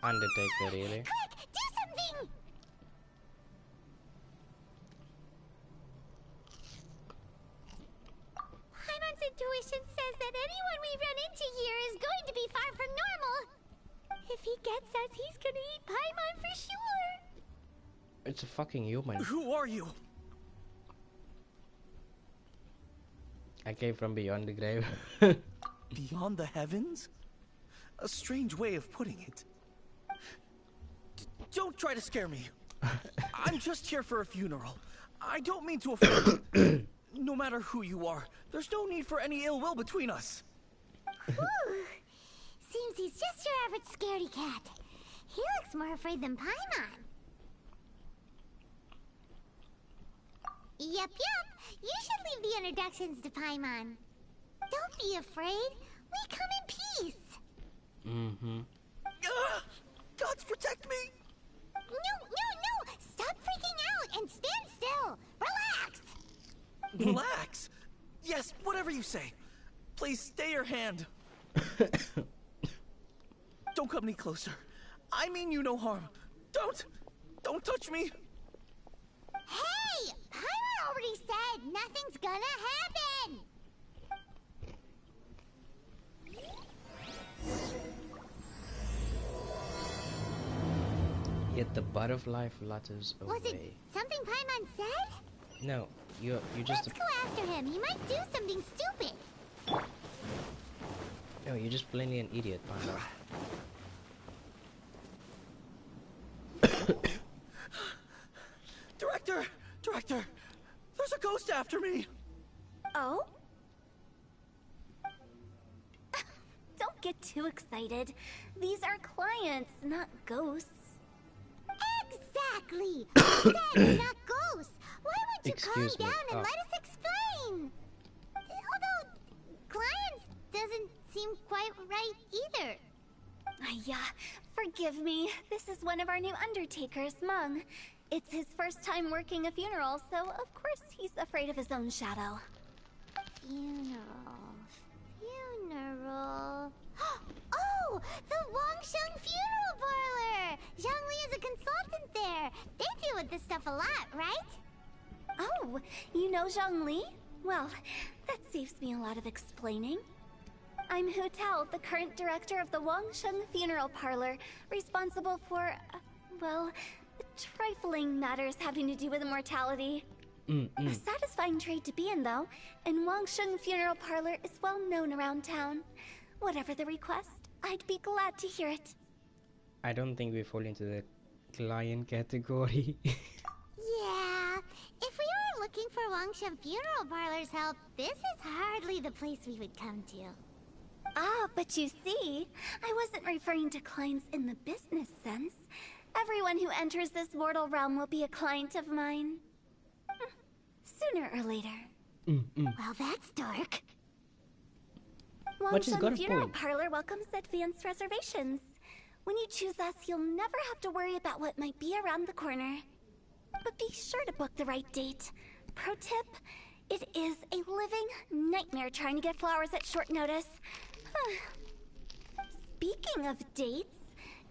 Undertaker, really? Quick, do something! Paimon's intuition says that anyone we run into here is going to be far from normal. If he gets us, he's gonna eat Paimon for sure. It's a fucking human. Who are you? I came from beyond the grave. Beyond the heavens? A strange way of putting it. Don't try to scare me. I'm just here for a funeral. I don't mean to offend you. No matter who you are, there's no need for any ill will between us. Seems he's just your average scaredy cat. He looks more afraid than Paimon. Yep. You should leave the introductions to Paimon. Don't be afraid. We come in peace. Gods protect me! No! Stop freaking out and stand still. Relax. Relax? Yes, whatever you say. Please stay your hand. Don't come any closer. I mean you no harm. Don't touch me. Hey! Paimon already said nothing's gonna happen. Yet the butterfly flutters away. Was it something Paimon said? No, you just. Let's go after him. He might do something stupid. No, you're just plainly an idiot, Paimon. Director, there's a ghost after me. Oh? Don't get too excited. These are clients, not ghosts. Exactly! Said not ghosts! Why would you Excuse calm me. down and let us explain? Although, clients doesn't seem quite right either. Yeah, forgive me. This is one of our new undertakers, Mung. It's his first time working a funeral, so of course he's afraid of his own shadow. Funeral. Oh! The Wangsheng Funeral Parlor! Zhongli is a consultant there. They deal with this stuff a lot, right? Oh, you know Zhongli? Well, that saves me a lot of explaining. I'm Hu Tao, the current director of the Wangsheng Funeral Parlor, responsible for, well, trifling matters having to do with immortality. A satisfying trade to be in, though, and Wangsheng Funeral Parlor is well known around town. Whatever the request, I'd be glad to hear it. I don't think we fall into the client category. Yeah, if we were looking for Wangsheng Funeral Parlor's help, this is hardly the place we would come to. Ah, but you see, I wasn't referring to clients in the business sense. Everyone who enters this mortal realm will be a client of mine. Sooner or later. Well, that's dark. Wangsheng Funeral Parlor welcomes advanced reservations. When you choose us, you'll never have to worry about what might be around the corner. But be sure to book the right date. Pro tip, It is a living nightmare trying to get flowers at short notice. Speaking of dates,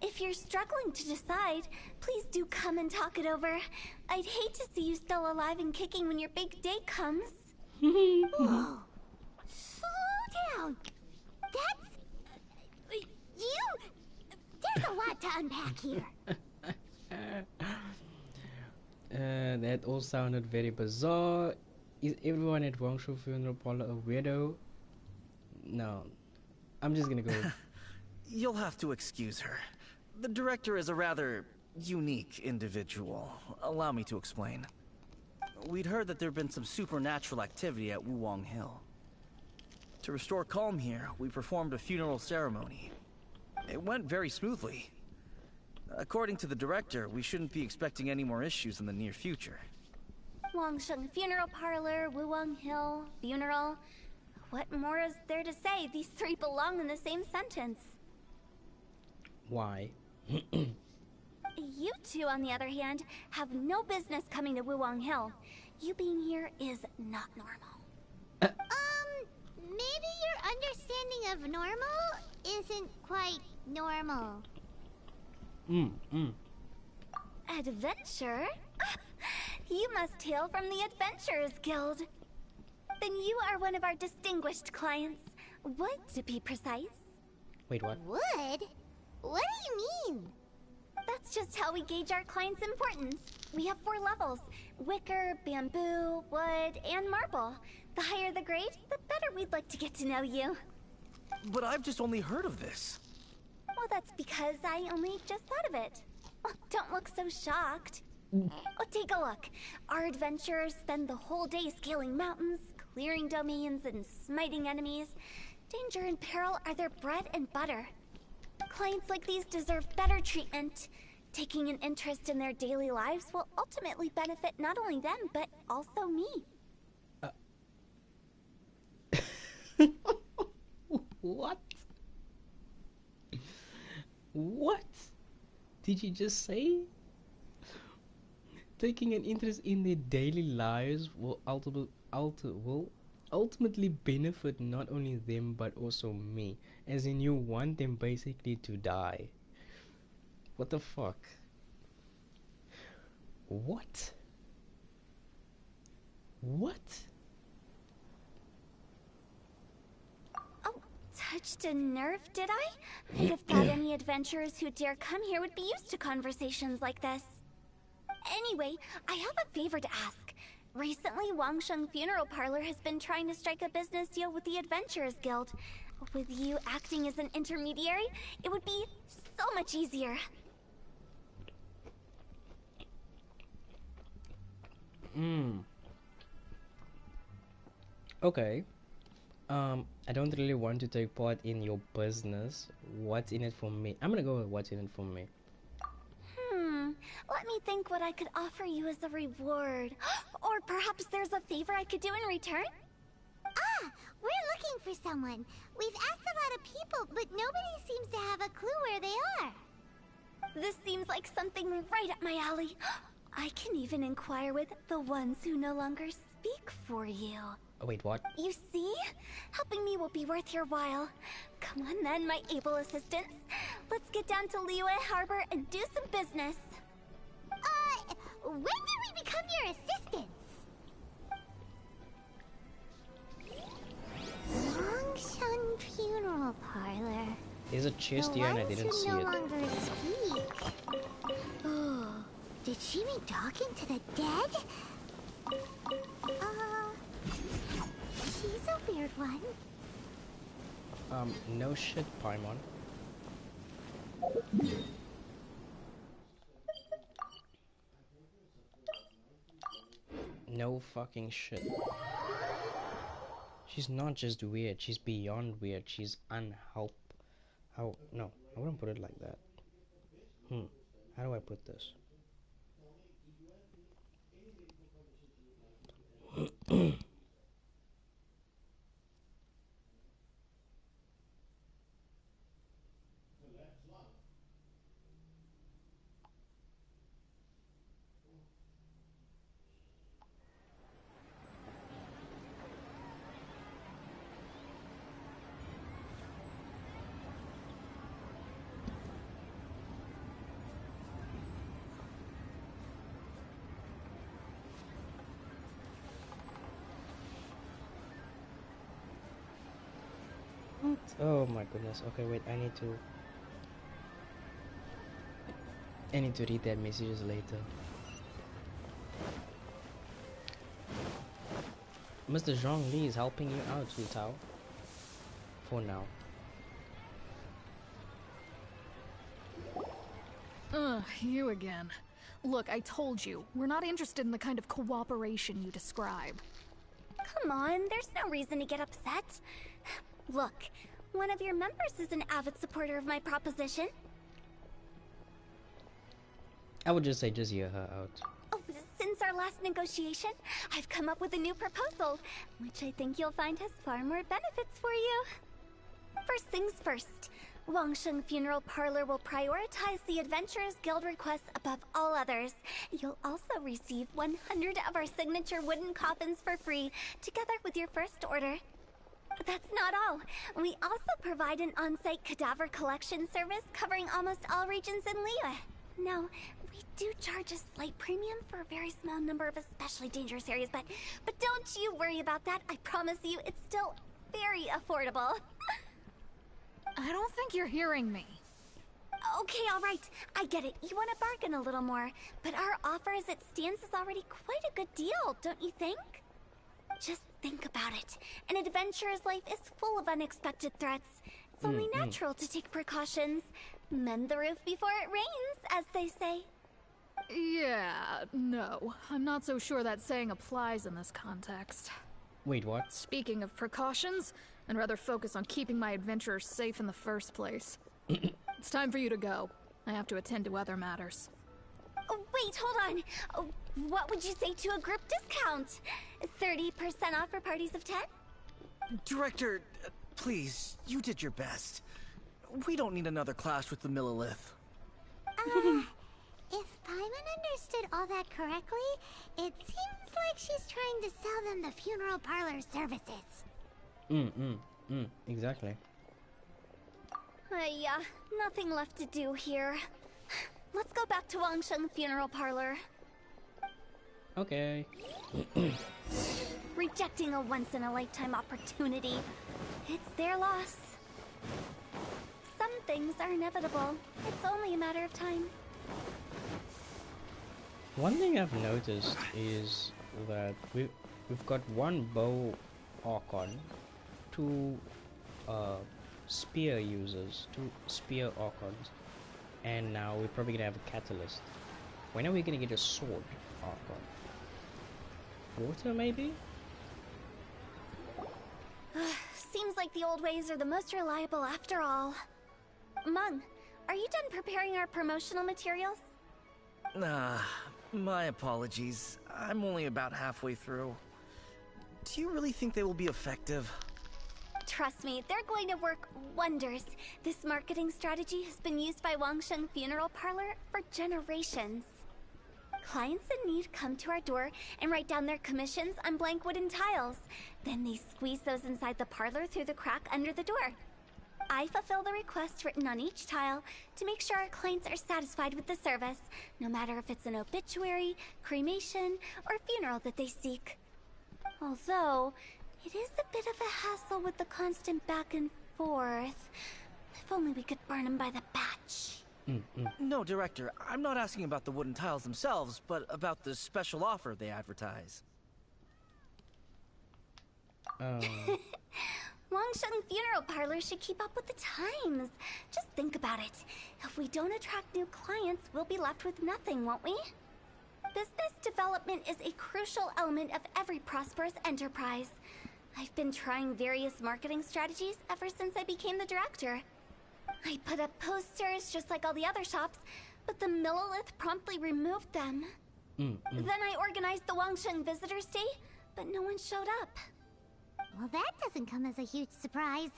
if you're struggling to decide, please do come and talk it over. I'd hate to see you still alive and kicking when your big day comes. Whoa. Slow down. That's... There's a lot to unpack here. That all sounded very bizarre. Is everyone at Wangshu Funeral Parlor a weirdo? No. I'm just gonna go with... You'll have to excuse her. The director is a rather unique individual. Allow me to explain. We'd heard that there'd been some supernatural activity at Wuwang Hill. To restore calm here, we performed a funeral ceremony. It went very smoothly. According to the director, we shouldn't be expecting any more issues in the near future. Wangsheng Funeral Parlor, Wuwang Hill, funeral. What more is there to say? These three belong in the same sentence. Why? You two, on the other hand, have no business coming to Wuwang Hill. You being here is not normal. Maybe your understanding of normal isn't quite normal. Adventure? You must hail from the Adventurers Guild. Then you are one of our distinguished clients. Wood, to be precise. Wait, what? Wood? What do you mean? That's just how we gauge our clients' importance. We have 4 levels: wicker, bamboo, wood, and marble. The higher the grade, the better we'd like to get to know you. But I've just only heard of this. Well, that's because I only just thought of it. Oh, don't look so shocked. Oh, take a look. Our adventurers spend the whole day scaling mountains, clearing domains, and smiting enemies. Danger and peril are their bread and butter. Clients like these deserve better treatment. Taking an interest in their daily lives will ultimately benefit not only them, but also me. What? What did you just say? Taking an interest in their daily lives will ultimately benefit not only them but also me, as in you want them basically to die. What the fuck? What? Touched a nerve, did I? I'd have thought any adventurers who dare come here would be used to conversations like this. Anyway, I have a favor to ask. Recently, Wangsheng Funeral Parlor has been trying to strike a business deal with the Adventurers Guild. With you acting as an intermediary, it would be so much easier. Okay. I don't really want to take part in your business. What's in it for me? I'm gonna go with what's in it for me. Let me think what I could offer you as a reward. Or perhaps there's a favor I could do in return? Ah, we're looking for someone. We've asked a lot of people, but nobody seems to have a clue where they are. This seems like something right up my alley. I can even inquire with the ones who no longer speak for you. Oh, wait, what? You see? Helping me will be worth your while. Come on then, my able assistants. Let's get down to Liyue Harbor and do some business. When did we become your assistants? Wangsheng Funeral Parlor. There's a chest here and I didn't see no it. longer speak. Oh, did she mean talking to the dead? She's a weird one. No shit, Paimon. No fucking shit. She's not just weird, she's beyond weird. She's unhelp. How? No, I wouldn't put it like that. How do I put this? Oh my goodness. Okay, wait. I need to read that messages later. Mr. Zhongli is helping you out, Hu Tao. For now. You again. Look, I told you, we're not interested in the kind of cooperation you describe. Come on, there's no reason to get upset. Look, one of your members is an avid supporter of my proposition. I would just say just hear her out. Oh, since our last negotiation, I've come up with a new proposal, which I think you'll find has far more benefits for you. First things first, Wangsheng Funeral Parlor will prioritize the Adventurers Guild requests above all others. You'll also receive 100 of our signature wooden coffins for free, together with your first order. That's not all. We also provide an on-site cadaver collection service covering almost all regions in Liyue. Now, we do charge a slight premium for a very small number of especially dangerous areas, but don't you worry about that. I promise you, it's still very affordable. I don't think you're hearing me. Okay, all right. I get it. You want to bargain a little more, but our offer as it stands is already quite a good deal, don't you think? Just think about it. An adventurer's life is full of unexpected threats. It's only natural to take precautions. Mend the roof before it rains, as they say. Yeah, no. I'm not so sure that saying applies in this context. Wait, what? Speaking of precautions, I'd rather focus on keeping my adventurers safe in the first place. It's time for you to go. I have to attend to other matters. Oh, wait, hold on. Oh, what would you say to a group discount? 30% off for parties of 10? Director, please, you did your best. We don't need another clash with the Millilith. If Paimon understood all that correctly, it seems like she's trying to sell them the funeral parlor services. Exactly. Yeah, nothing left to do here. Let's go back to Wangsheng Funeral Parlor. Okay. Rejecting a once-in-a-lifetime opportunity. It's their loss. Some things are inevitable. It's only a matter of time. One thing I've noticed is that we've got one bow Archon, two spear users, two spear Archons, and now we're probably gonna have a catalyst. When are we gonna get a sword Archon? Water, maybe? Seems like the old ways are the most reliable after all. Mung, are you done preparing our promotional materials? My apologies. I'm only about halfway through. Do you really think they will be effective? Trust me, they're going to work wonders. This marketing strategy has been used by Wangsheng Funeral Parlor for generations. Clients in need come to our door and write down their commissions on blank wooden tiles. Then they squeeze those inside the parlor through the crack under the door. I fulfill the requests written on each tile to make sure our clients are satisfied with the service, no matter if it's an obituary, cremation, or funeral that they seek. Although, it is a bit of a hassle with the constant back and forth. If only we could burn them by the batch. No, Director, I'm not asking about the wooden tiles themselves, but about the special offer they advertise. Wangsheng Funeral Parlor should keep up with the times. Just think about it. If we don't attract new clients, we'll be left with nothing, won't we? Business development is a crucial element of every prosperous enterprise. I've been trying various marketing strategies ever since I became the director. I put up posters just like all the other shops, but the Millilith promptly removed them. Then I organized the Wangsheng Visitors Day, but no one showed up. Well, that doesn't come as a huge surprise.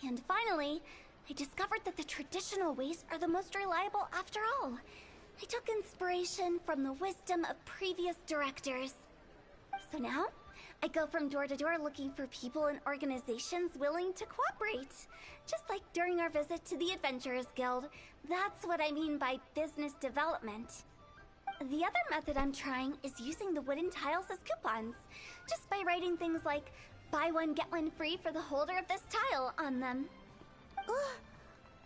And finally, I discovered that the traditional ways are the most reliable after all. I took inspiration from the wisdom of previous directors. So now, I go from door to door looking for people and organizations willing to cooperate. Just like during our visit to the Adventurers Guild. That's what I mean by business development. The other method I'm trying is using the wooden tiles as coupons. Just by writing things like, Buy one, get one free for the holder of this tile on them. What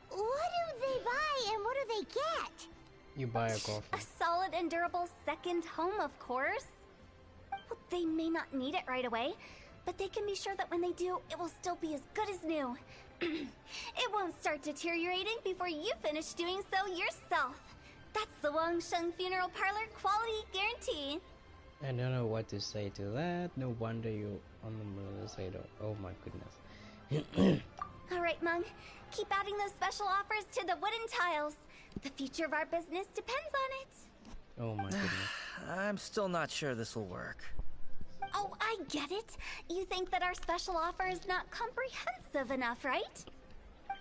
do they buy and what do they get? You buy a coffin. A solid and durable second home, of course. Well, they may not need it right away, but they can be sure that when they do, it will still be as good as new. It won't start deteriorating before you finish doing so yourself. That's the Wangsheng Funeral Parlor quality guarantee. I don't know what to say to that. No wonder you on the middle of the oh my goodness. Alright, Mung. Keep adding those special offers to the wooden tiles. The future of our business depends on it. Oh my goodness. I'm still not sure this will work. Oh, I get it. You think that our special offer is not comprehensive enough, right?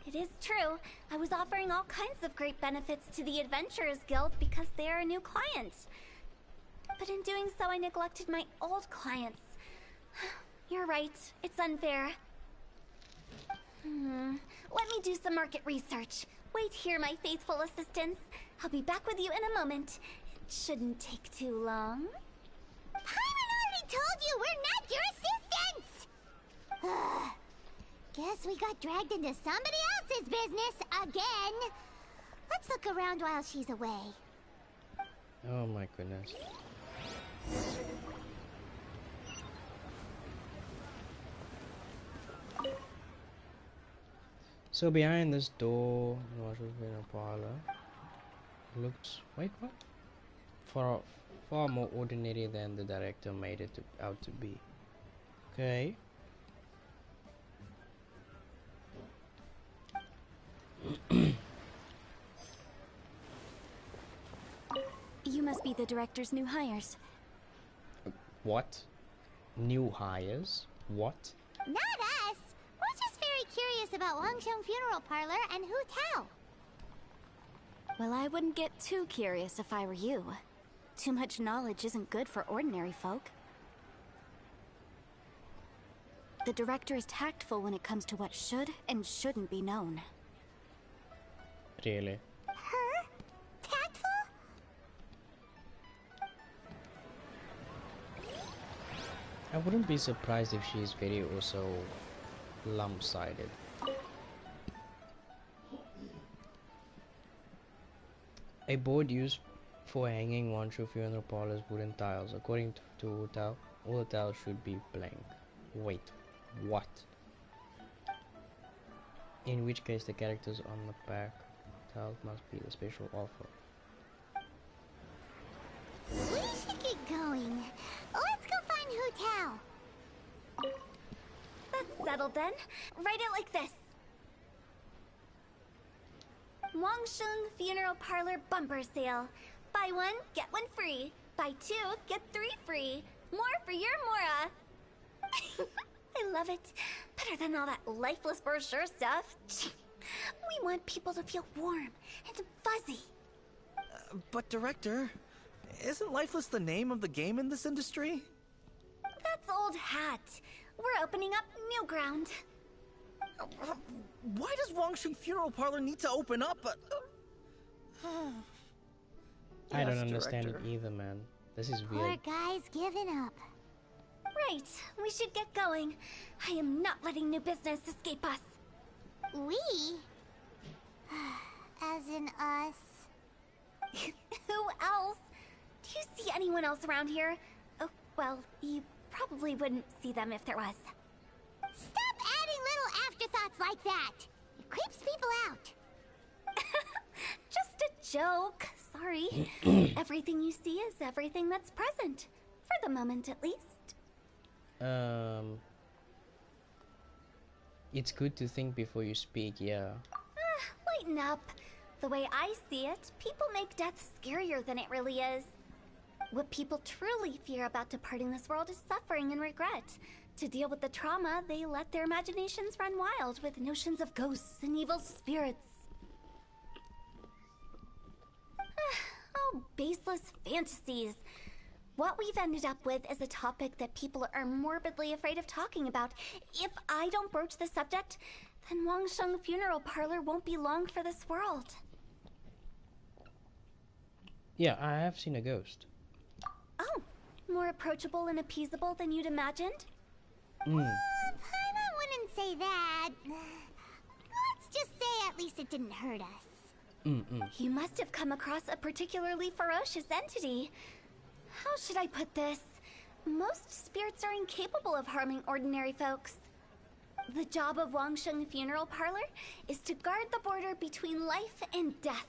It is true. I was offering all kinds of great benefits to the Adventurers Guild because they are a new client. But in doing so, I neglected my old clients. You're right. It's unfair. Let me do some market research. Wait here, my faithful assistants. I'll be back with you in a moment. It shouldn't take too long. Paimon already told you we're not your assistants! Guess we got dragged into somebody else's business again. Let's look around while she's away. Oh my goodness. So behind this door, what was in a parlor, looks, wait, what? Far more ordinary than the director made it out to be. Okay. You must be the director's new hires. What? New hires? What? Not us. We're just very curious about Wangsheng Funeral Parlor and Hu Tao. Well, I wouldn't get too curious if I were you. Too much knowledge isn't good for ordinary folk. The director is tactful when it comes to what should and shouldn't be known. Really? Her? Tactful? I wouldn't be surprised if she's very also lump-sided. A board used for hanging Wanshu funeral parlor's wooden tiles. According to Tao, all the tiles should be blank. Wait, what? In which case the characters on the back tiles must be the special offer. We should get going. Let's go find Hu Tao. That's settled then. Write it like this. Wangsheng Funeral Parlor bumper sale. Buy one, get one free. Buy two, get three free. More for your Mora. I love it. Better than all that lifeless brochure stuff. We want people to feel warm and fuzzy. But director, isn't Lifeless the name of the game in this industry? That's old hat. We're opening up new ground. Why does Wangsheng Funeral Parlor need to open up? I don't understand it either, man. This is Poor weird. guy's giving up. Right, we should get going. I am not letting new business escape us. We? As in us. Who else? Do you see anyone else around here? Oh, well, you probably wouldn't see them if there was. Stop adding little afterthoughts like that. It creeps people out. Just a joke. Sorry. Everything you see is everything that's present. For the moment, at least. It's good to think before you speak, yeah. Lighten up. The way I see it, people make death scarier than it really is. What people truly fear about departing this world is suffering and regret. To deal with the trauma, they let their imaginations run wild with notions of ghosts and evil spirits. Oh, baseless fantasies. What we've ended up with is a topic that people are morbidly afraid of talking about. If I don't broach the subject, then Wangsheng Funeral Parlor won't be long for this world. Yeah, I have seen a ghost. Oh, more approachable and appeasable than you'd imagined? say that. Let's just say at least it didn't hurt us. You must have come across a particularly ferocious entity. How should I put this? Most spirits are incapable of harming ordinary folks. The job of Wangsheng Funeral Parlor is to guard the border between life and death.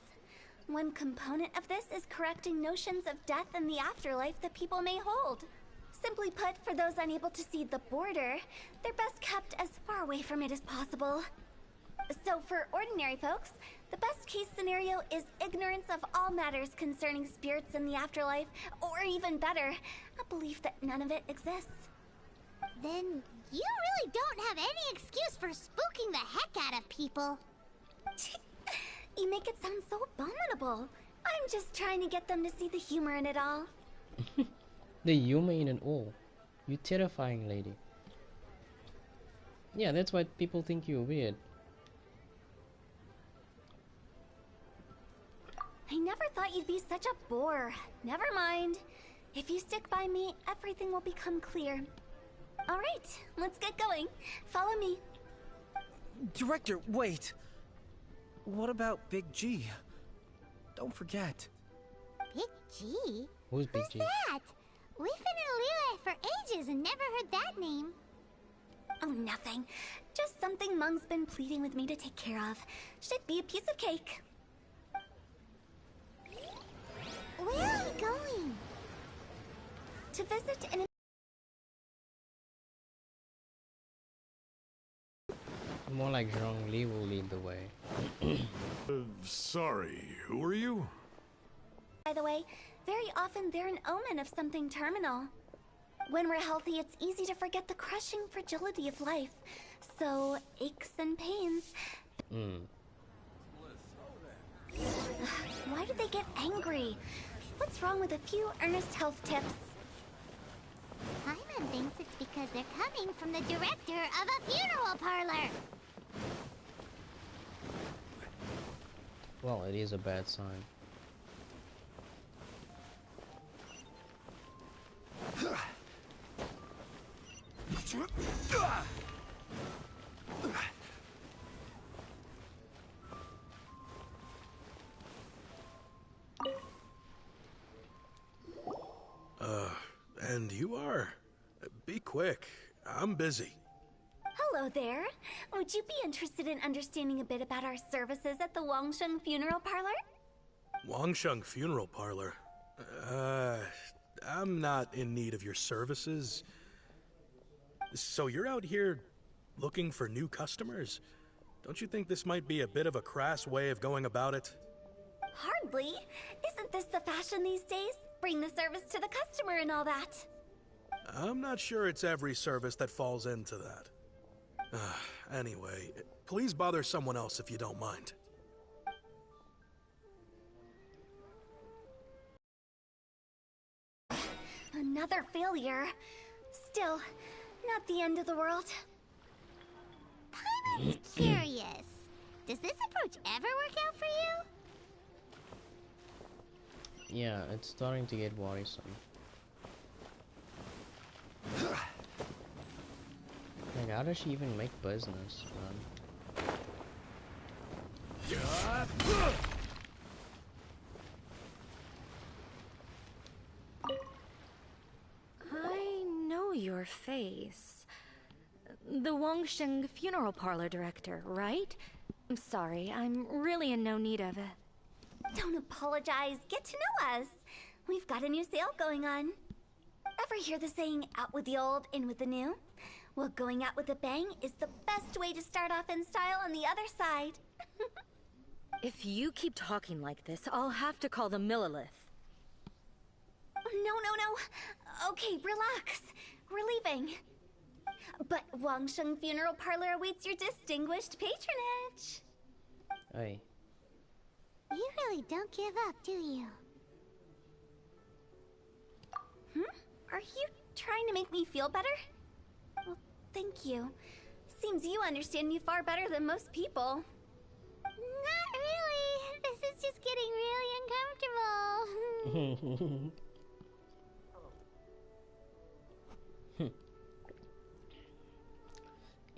One component of this is correcting notions of death and the afterlife that people may hold. Simply put, for those unable to see the border, they're best kept as far away from it as possible. So for ordinary folks, the best case scenario is ignorance of all matters concerning spirits in the afterlife, or even better, a belief that none of it exists. Then you really don't have any excuse for spooking the heck out of people. You make it sound so abominable. I'm just trying to get them to see the humor in it all. The humor in it all. You terrifying lady. Yeah, that's why people think you're weird. I never thought you'd be such a bore. Never mind. If you stick by me, everything will become clear. Alright, let's get going. Follow me. Director, wait! What about Big G? Don't forget. Big G? Who's Big G? That? We've been in Liyue for ages and never heard that name. Oh, nothing. Just something Mung's been pleading with me to take care of. Should be a piece of cake. Where are we going? To visit an... More like Zhongli will lead the way. Sorry, who are you? By the way, very often they're an omen of something terminal. When we're healthy, it's easy to forget the crushing fragility of life. So, aches and pains... Why do they get angry? What's wrong with a few earnest health tips? Paimon thinks it's because they're coming from the director of a funeral parlor. Well, it is a bad sign. And you are? Be quick. I'm busy. Hello there. Would you be interested in understanding a bit about our services at the Wangsheng Funeral Parlor? Wangsheng Funeral Parlor? I'm not in need of your services. So you're out here looking for new customers? Don't you think this might be a bit of a crass way of going about it? Hardly. Isn't this the fashion these days? Bring the service to the customer and all that. I'm not sure it's every service that falls into that. Anyway, please bother someone else if you don't mind. Another failure. Still, not the end of the world. Paimon's curious. Does this approach ever work out for you? Yeah, it's starting to get worrisome. Like, how does she even make business, man? I know your face. The Wangsheng Funeral Parlor director, right? I'm sorry, I'm really in no need of it. Don't apologize. Get to know us. We've got a new sale going on. Ever hear the saying, out with the old, in with the new? Well, going out with a bang is the best way to start off in style on the other side. If you keep talking like this, I'll have to call the Millilith. No. Okay, relax. We're leaving. But Wangsheng Funeral Parlor awaits your distinguished patronage. Hey. You really don't give up, do you? Are you trying to make me feel better? Well, thank you. Seems you understand me far better than most people. Not really. This is just getting really uncomfortable.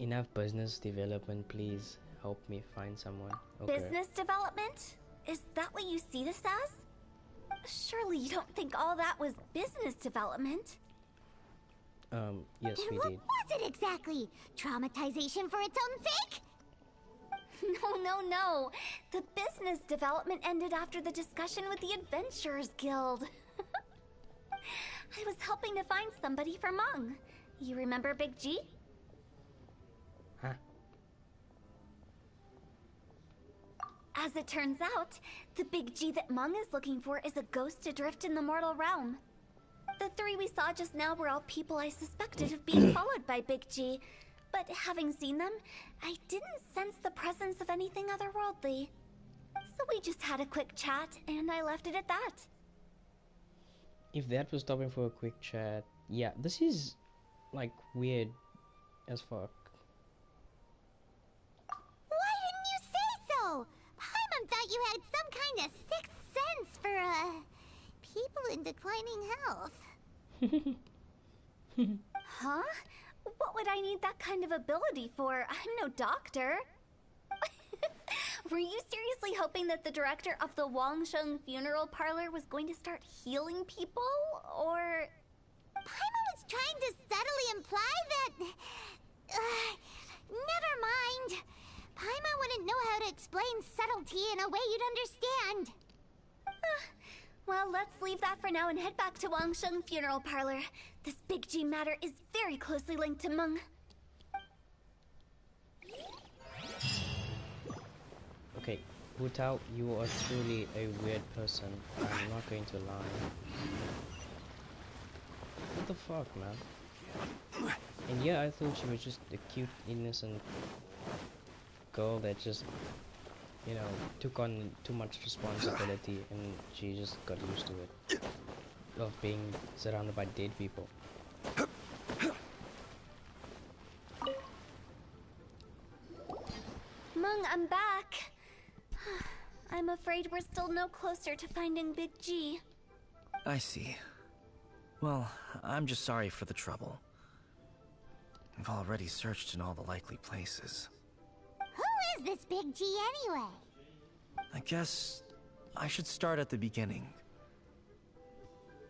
enough business development, please help me find someone. Okay. Business development? Is that what you see this as? Surely you don't think all that was business development? Yes, And we what did. was it exactly? Traumatization for its own sake? No. The business development ended after the discussion with the Adventurers Guild. I was helping to find somebody for Mung. You remember Big G? Huh? As it turns out, the Big G that Mung is looking for is a ghost adrift in the mortal realm. The three we saw just now were all people I suspected of being followed by Big G, but having seen them, I didn't sense the presence of anything otherworldly. So we just had a quick chat, and I left it at that. If that was stopping for a quick chat, yeah, this is like weird as fuck. Why didn't you say so? Paimon thought you had some kind of sixth sense for, people in declining health. Huh? What would I need that kind of ability for? I'm no doctor. Were you seriously hoping that the director of the Wangsheng funeral parlor was going to start healing people, or...? Paimon was trying to subtly imply that... never mind. Paimon wouldn't know how to explain subtlety in a way you'd understand. Well, let's leave that for now and head back to Wangsheng funeral parlor. This Big G matter is very closely linked to Meng. Okay, Wu Tao, you are truly a weird person. I'm not going to lie. What the fuck, man? And yeah, I thought she was just a cute, innocent girl that just, you know, took on too much responsibility and she just got used to it. Of being surrounded by dead people. Meng, I'm back. I'm afraid we're still no closer to finding Big G. I see. Well, I'm just sorry for the trouble. I've already searched in all the likely places. Who is this Big G anyway? I guess I should start at the beginning.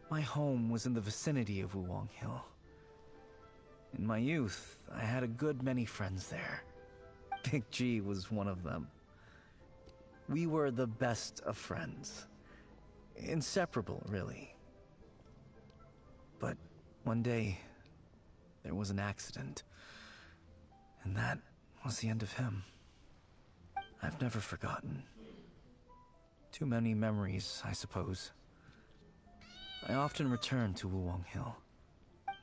My home was in the vicinity of Wuwang Hill. In my youth, I had a good many friends there. Big G was one of them. We were the best of friends. Inseparable, really. But one day, there was an accident. And that was the end of him. I've never forgotten. Too many memories, I suppose. I often return to Wuwang Hill.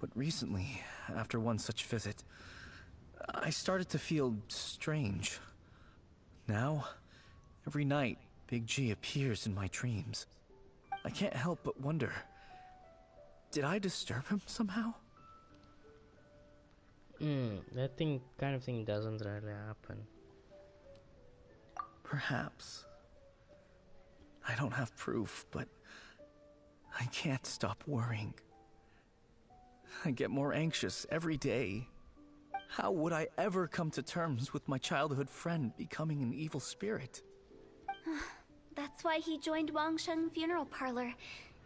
But recently, after one such visit, I started to feel strange. Now, every night, Big G appears in my dreams. I can't help but wonder, did I disturb him somehow? That kind of thing doesn't really happen. Perhaps. I don't have proof, but I can't stop worrying. I get more anxious every day. How would I ever come to terms with my childhood friend becoming an evil spirit? That's why he joined Wangsheng funeral parlor.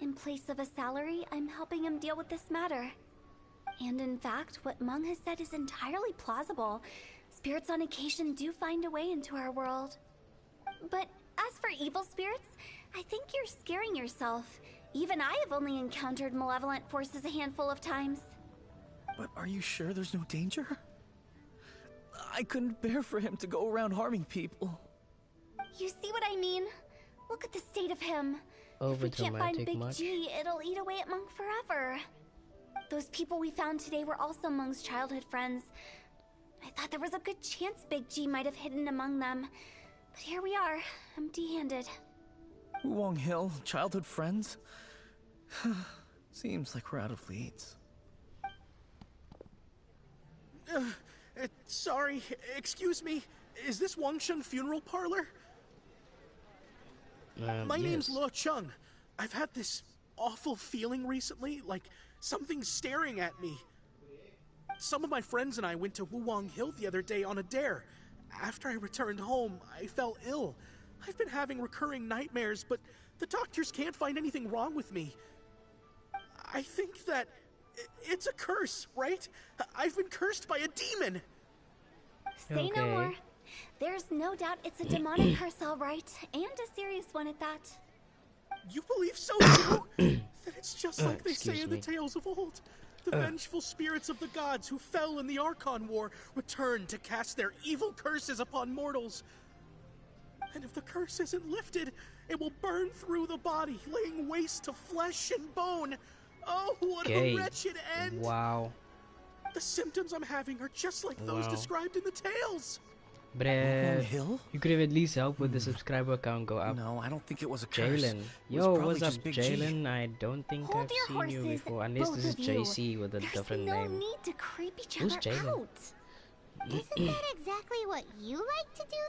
In place of a salary, I'm helping him deal with this matter. And in fact, what Meng has said is entirely plausible. Spirits on occasion do find a way into our world. But as for evil spirits, I think you're scaring yourself. Even I have only encountered malevolent forces a handful of times. But are you sure there's no danger? I couldn't bear for him to go around harming people. You see what I mean? Look at the state of him. If we can't find Big G, it'll eat away at Meng forever. Those people we found today were also Meng's childhood friends. I thought there was a good chance Big G might have hidden among them. But here we are, empty-handed. Wuwang Hill, childhood friends? Seems like we're out of leads. Sorry, excuse me. Is this Wangsheng funeral parlor? My name's Luo Chung. I've had this awful feeling recently, like something's staring at me. Some of my friends and I went to Wuwang Hill the other day on a dare. After I returned home, I fell ill. I've been having recurring nightmares, but the doctors can't find anything wrong with me. I think that it's a curse, right? I've been cursed by a demon. Say no more. There's no doubt it's a demonic curse, all right, and a serious one at that. You believe so too? Then it's just like they say in the me. tales of old. The vengeful spirits of the gods who fell in the Archon War return to cast their evil curses upon mortals. And if the curse isn't lifted, it will burn through the body, laying waste to flesh and bone. Oh, what a wretched end! Wow. The symptoms I'm having are just like those described in the tales. Bruh, you could have at least helped with the subscriber count go up. No, I don't think it was a curse. Jalen. Yo, what's up, Jalen? I don't think I've seen you before. Unless this is JC with a different name. There's no need to creep each Who's other Jalen? out. Isn't that exactly what you like to do,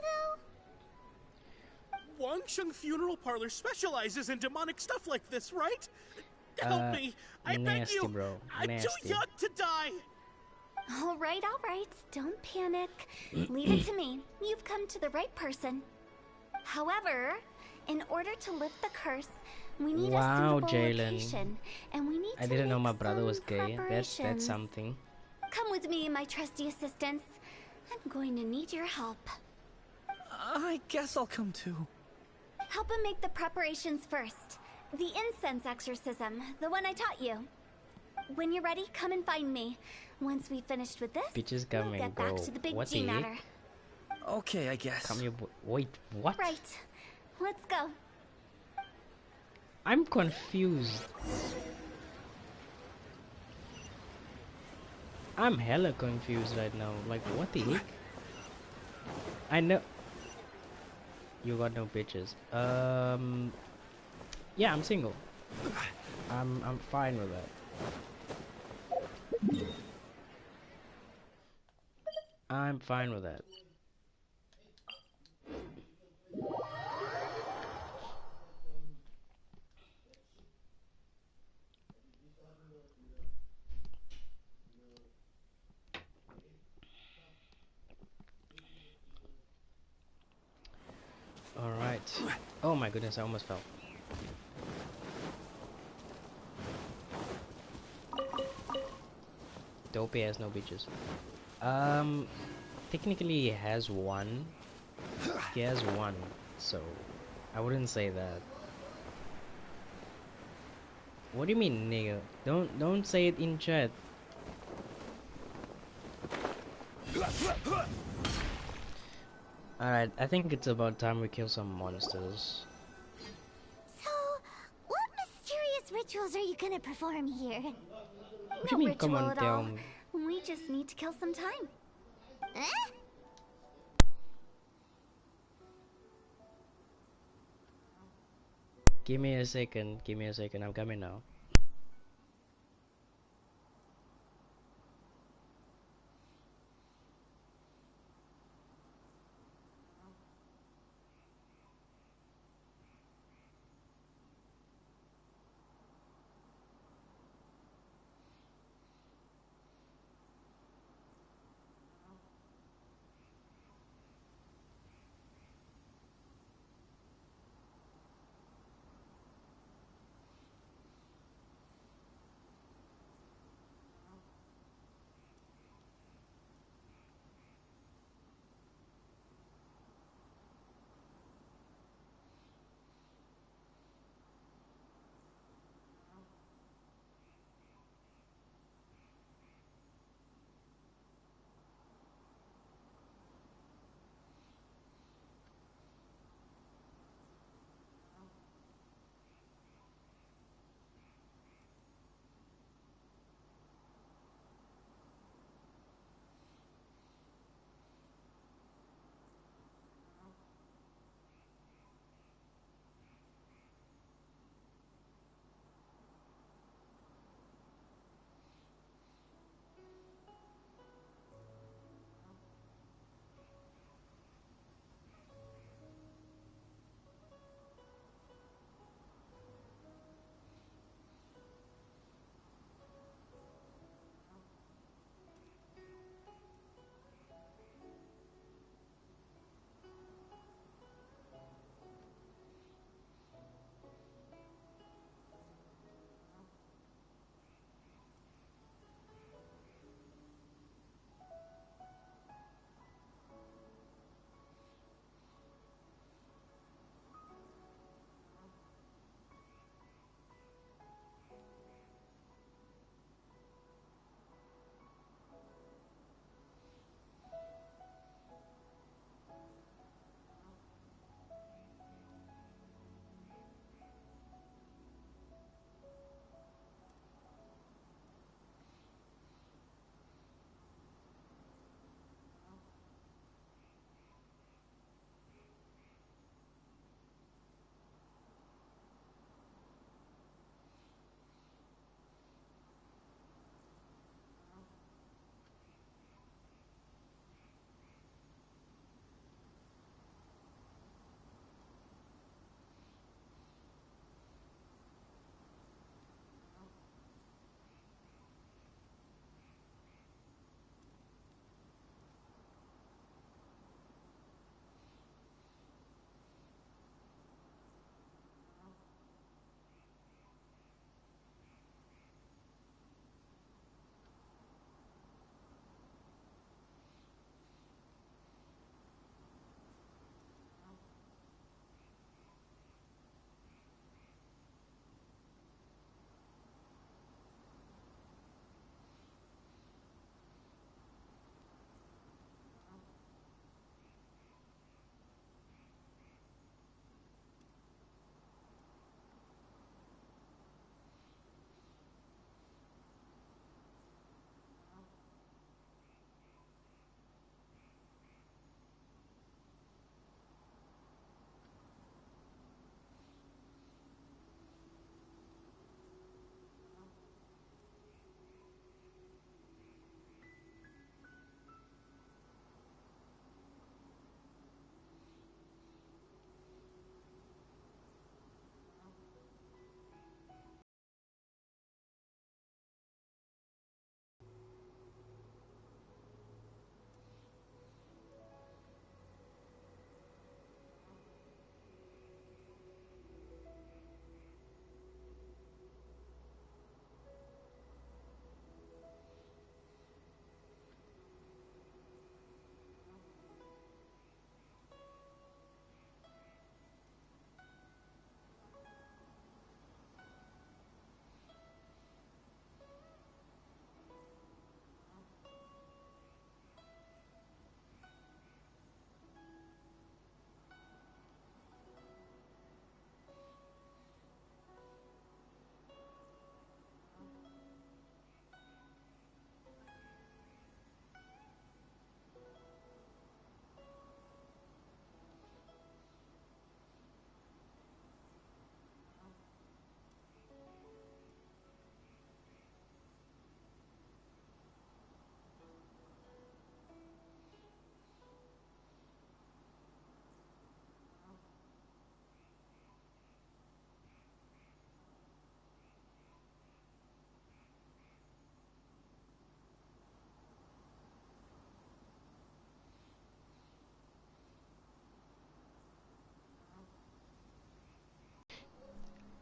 though? Wangsheng Funeral Parlor specializes in demonic stuff like this, right? Help me! I beg you! Bro. I'm too young to die! All right. Don't panic. Leave it to me. You've come to the right person. However, in order to lift the curse, we need a suitable location, and we need I to didn't know make my brother was some gay. That's preparations. something. Come with me, my trusty assistants. I'm going to need your help. I guess I'll come too. Help him make the preparations first. The incense exorcism, the one I taught you. When you're ready, come and find me. Once we've finished with this, Bitches we'll come get and back go. to the big What G the heck? matter. Okay, I guess. Come here, wait, what? Right. Let's go. I'm confused. I'm hella confused right now. Like, what the heck? I know. You got no bitches. Yeah, I'm single. I'm fine with that. I'm fine with that. All right. Oh my goodness, I almost fell. Dopey has no bitches. Technically he has one. He has one, so I wouldn't say that. What do you mean, nigga? Don't say it in chat. Alright, I think it's about time we kill some monsters. So, what mysterious rituals are you gonna perform here? What do you mean, come on, tell me? We just need to kill some time. Eh? Give me a second, I'm coming now.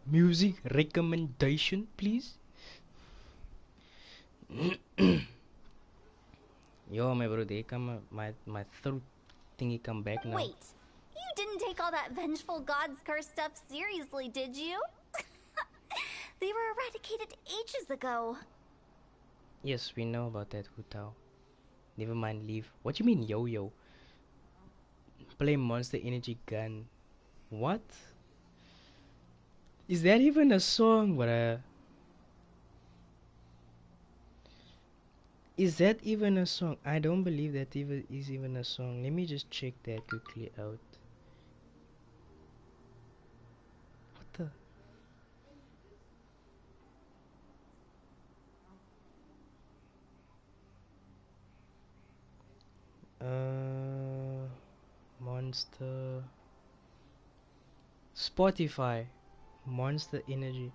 Music recommendation, please. Yo, my bro, they come. My throat thingy come back now. Wait, you didn't take all that vengeful god's curse stuff seriously, did you? They were eradicated ages ago. Yes, we know about that, Hu Tao. Never mind, leave. What you mean, yo-yo? Play Monster Energy Gun. What? Is that even a song, bruh? Is that even a song? I don't believe that is even a song. Let me just check that quickly out. What the? Monster. Spotify. Monster Energy.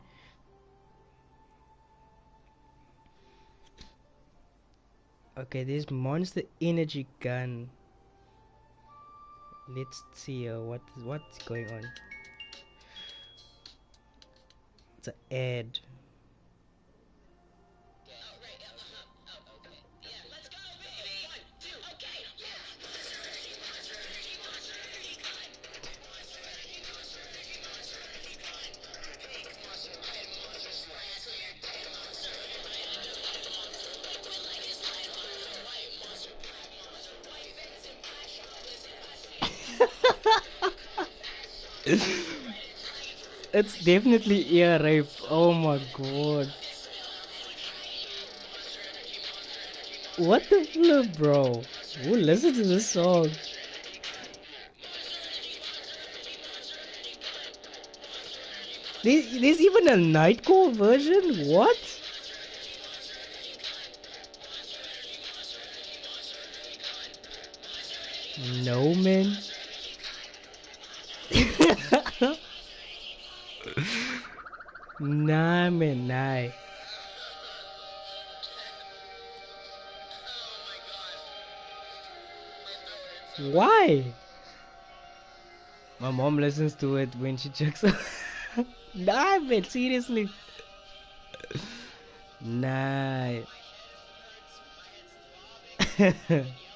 Okay, this Monster Energy Gun. Let's see what's going on. It's an ad. It's definitely ear rape. Oh my god. What the flip, bro? Who listen to this song? There's even a Nightcore version? What? No, man. Nah, man, nah. Why? My mom listens to it when she checks out. Nah, man, seriously. Nah.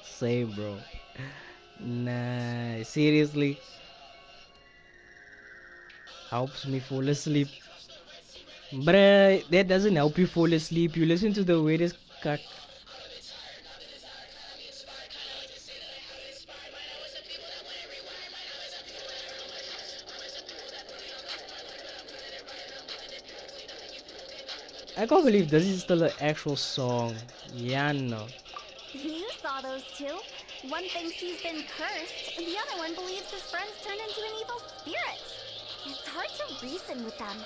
Same, bro. Nah, seriously. Helps me fall asleep. Bruh, that doesn't help you fall asleep. You listen to the weirdest cuck. I can't believe this is still an actual song. Yeah, no. You saw those two. One thinks he's been cursed, and the other one believes his friend's turned into an evil spirit. It's hard to reason with them.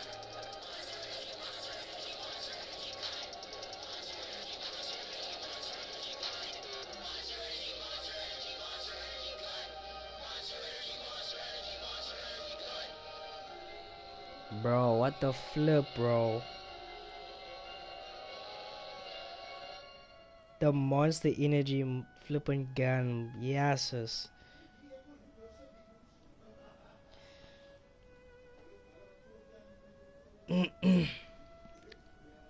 Bro, what the flip, bro? The Monster Energy flipping gun. Yes.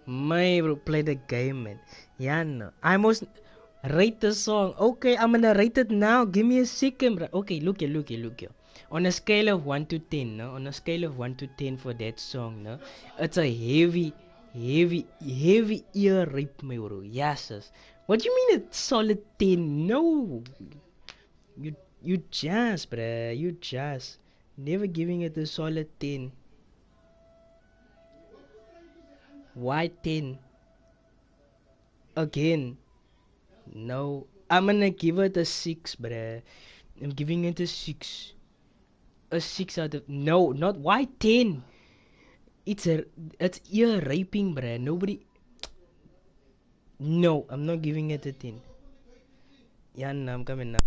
My bro, play the game, man. Yeah, no. I must rate the song. Okay, I'm gonna rate it now. Give me a second, bro. Okay, look here. On a scale of 1 to 10, no? On a scale of 1 to 10 for that song, no? It's a heavy ear rape, my bro. Yes. What do you mean it's solid 10? No. You just, bruh. You just. Never giving it a solid 10. Why 10? Again. No. I'm gonna give it a 6, bruh. I'm giving it a 6. A 6 out of... No, not... Why 10? It's ear raping, bruh. Nobody... No, I'm not giving it a 10. Yeah, no, I'm coming now.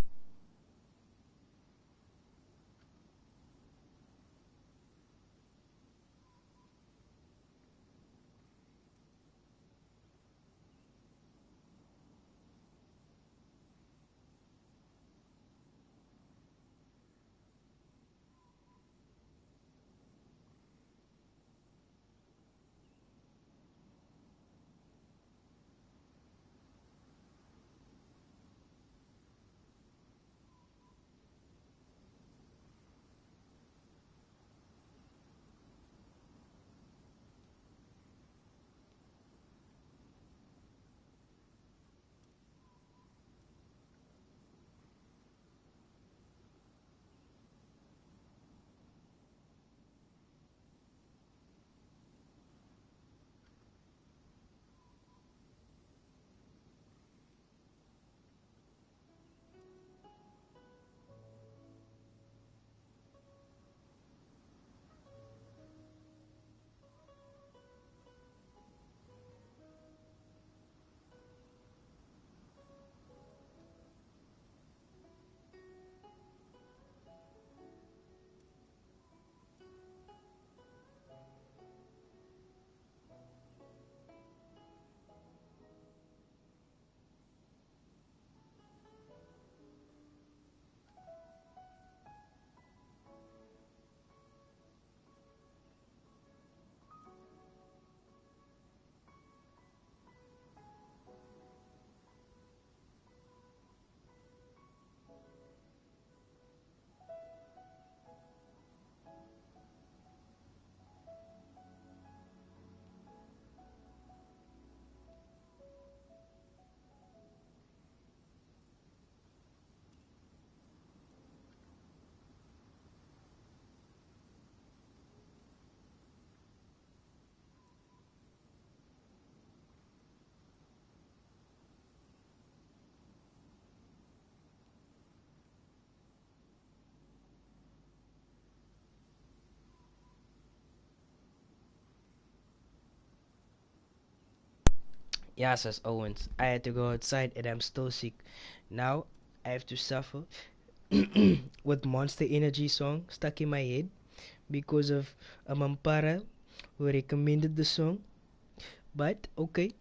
Yeah, says Owens. I had to go outside and I'm still sick. Now I have to suffer with Monster Energy song stuck in my head because of a Mampara who recommended the song. But okay,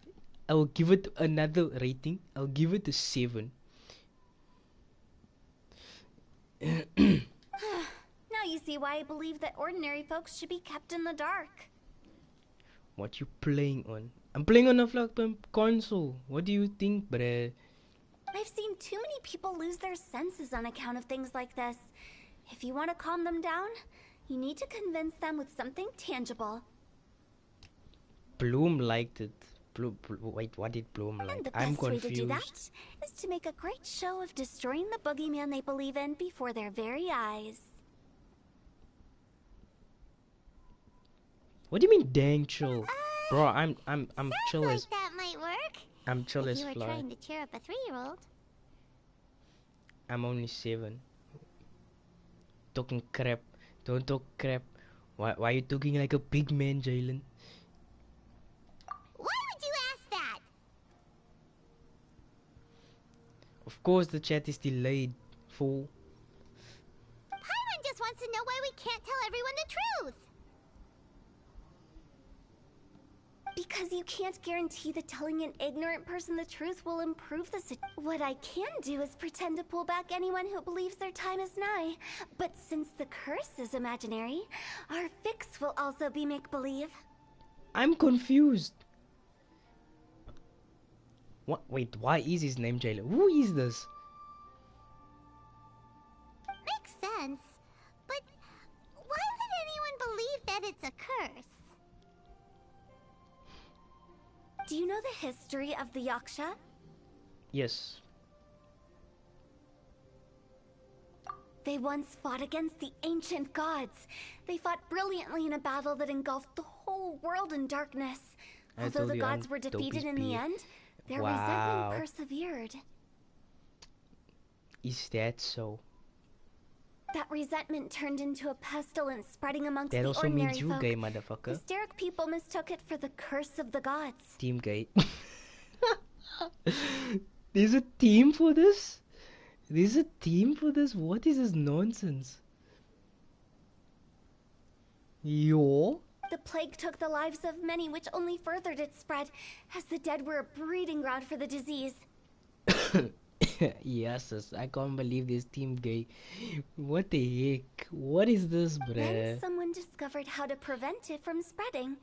I will give it another rating. I'll give it a 7. Now you see why I believe that ordinary folks should be kept in the dark. What you playing on? I'm playing on a fucking console. What do you think, bruh? I've seen too many people lose their senses on account of things like this. If you want to calm them down, you need to convince them with something tangible. Bloom liked it. Wait, what did Bloom like? And the I'm best way to do that confused. is to make a great show of destroying the boogeyman they believe in before their very eyes. What do you mean, dang chill, bro? I'm chill Like as that might work. I'm chill If as you were fly. trying to cheer up a 3-year-old. I'm only 7. Talking crap. Don't talk crap. Why are you talking like a big man, Jalen? Why would you ask that? Of course the chat is delayed, fool. Paimon just wants to know why we can't tell everyone the truth. Because you can't guarantee that telling an ignorant person the truth will improve the situation. What I can do is pretend to pull back anyone who believes their time is nigh. But since the curse is imaginary, our fix will also be make-believe. I'm confused. What? Wait, why is his name Jalen? Who is this? Makes sense. But why would anyone believe that it's a curse? Do you know the history of the Yaksha? Yes. They once fought against the ancient gods. They fought brilliantly in a battle that engulfed the whole world in darkness. Although the gods were defeated in the end, their resentment persevered. Is that so? That resentment turned into a pestilence spreading amongst That the also ordinary means you folk. gay, motherfucker. Hysteric people mistook it for the curse of the gods. Team gay. There's a team for this? There's a team for this? What is this nonsense? Yo? The plague took the lives of many, which only furthered its spread, as the dead were a breeding ground for the disease. Yes, sis, I can't believe this team gay. What the heck? What is this, bruh? Then someone discovered how to prevent it from spreading.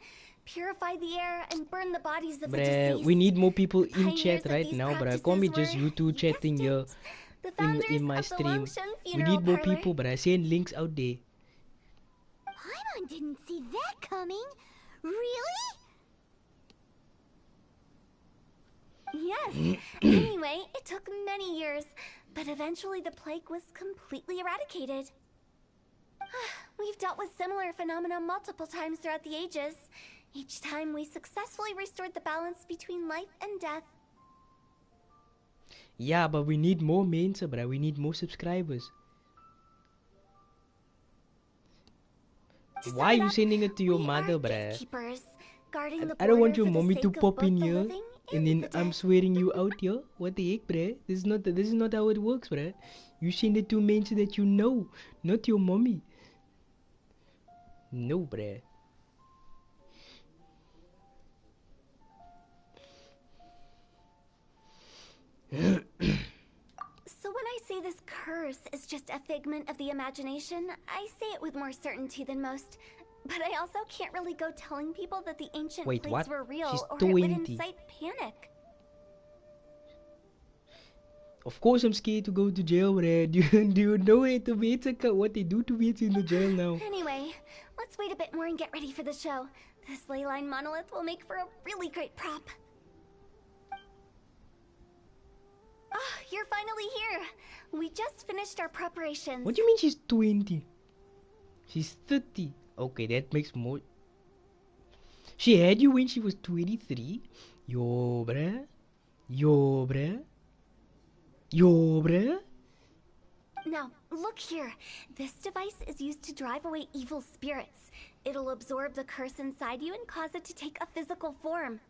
Purify the air and burn the bodies of the Bruh, deceased. we need more people The in pioneers chat of right these now, bruh. practices Can't be just were, you two chatting here the founders in my of the stream. Wangsheng We Funeral need more Parlor. people, bruh. Send links out there. Paimon didn't see that coming. Really? Yes. Anyway, it took many years, but eventually the plague was completely eradicated. We've dealt with similar phenomena multiple times throughout the ages. Each time we successfully restored the balance between life and death. Yeah, but we need more mensen, bruh. We need more subscribers. Why are you sending it to your mother, bruh? Gatekeepers, guarding the I don't want border your for the mommy to sake of pop both in the here living and then I'm swearing you out here. What the heck, bruh? This is not how it works, bruh. You send it to mensen that you know, not your mommy. No, bruh. So when I say this curse is just a figment of the imagination, I say it with more certainty than most. But I also can't really go telling people that the ancient Wait, plagues what? were real, She's or it would 20. incite panic. Of course I'm scared to go to jail, bruh. Do you know what they do to me in the jail now? Anyway, let's wait a bit more and get ready for the show. This ley line monolith will make for a really great prop. Ah, you're finally here. We just finished our preparations. What do you mean she's 20? She's 30. Okay, that makes more... She had you when she was 23? Yo, bruh. Yo, bruh. Yo, bruh. Now, look here. This device is used to drive away evil spirits. It'll absorb the curse inside you and cause it to take a physical form.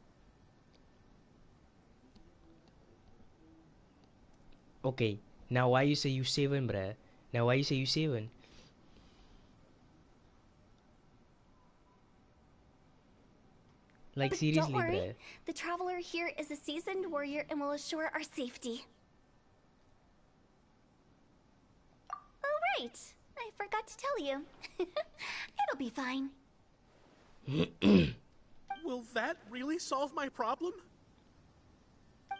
Okay, now why you say you 7, bruh? Now why you say you 7? Like But seriously, don't worry, bruh. the traveler here is a seasoned warrior and will assure our safety. Oh right, I forgot to tell you. It'll be fine. Will that really solve my problem?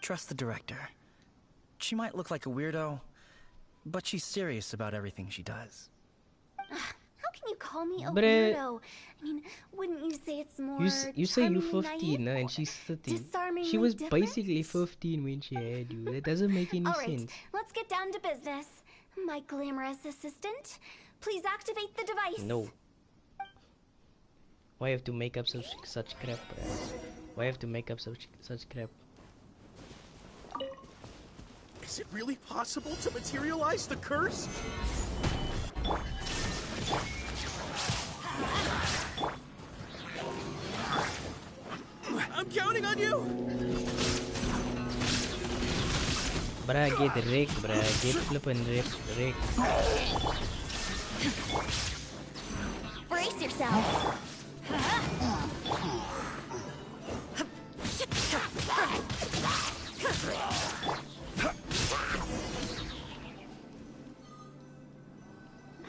Trust the director. She might look like a weirdo, but she's serious about everything she does. How can you call me a But, weirdo? I mean, wouldn't you say it's more You say you charmingly 15 naive and she's 13. She disarmingly was different? basically 15 when she had you. That doesn't make any All right, sense. let's get down to business. My glamorous assistant, please activate the device. No. Why have to make up such crap? Why have to make up such crap? Is it really possible to materialize the curse? I'm counting on you! Bruh, get wrecked, bruh. Get flippin' wrecked. Brace yourself.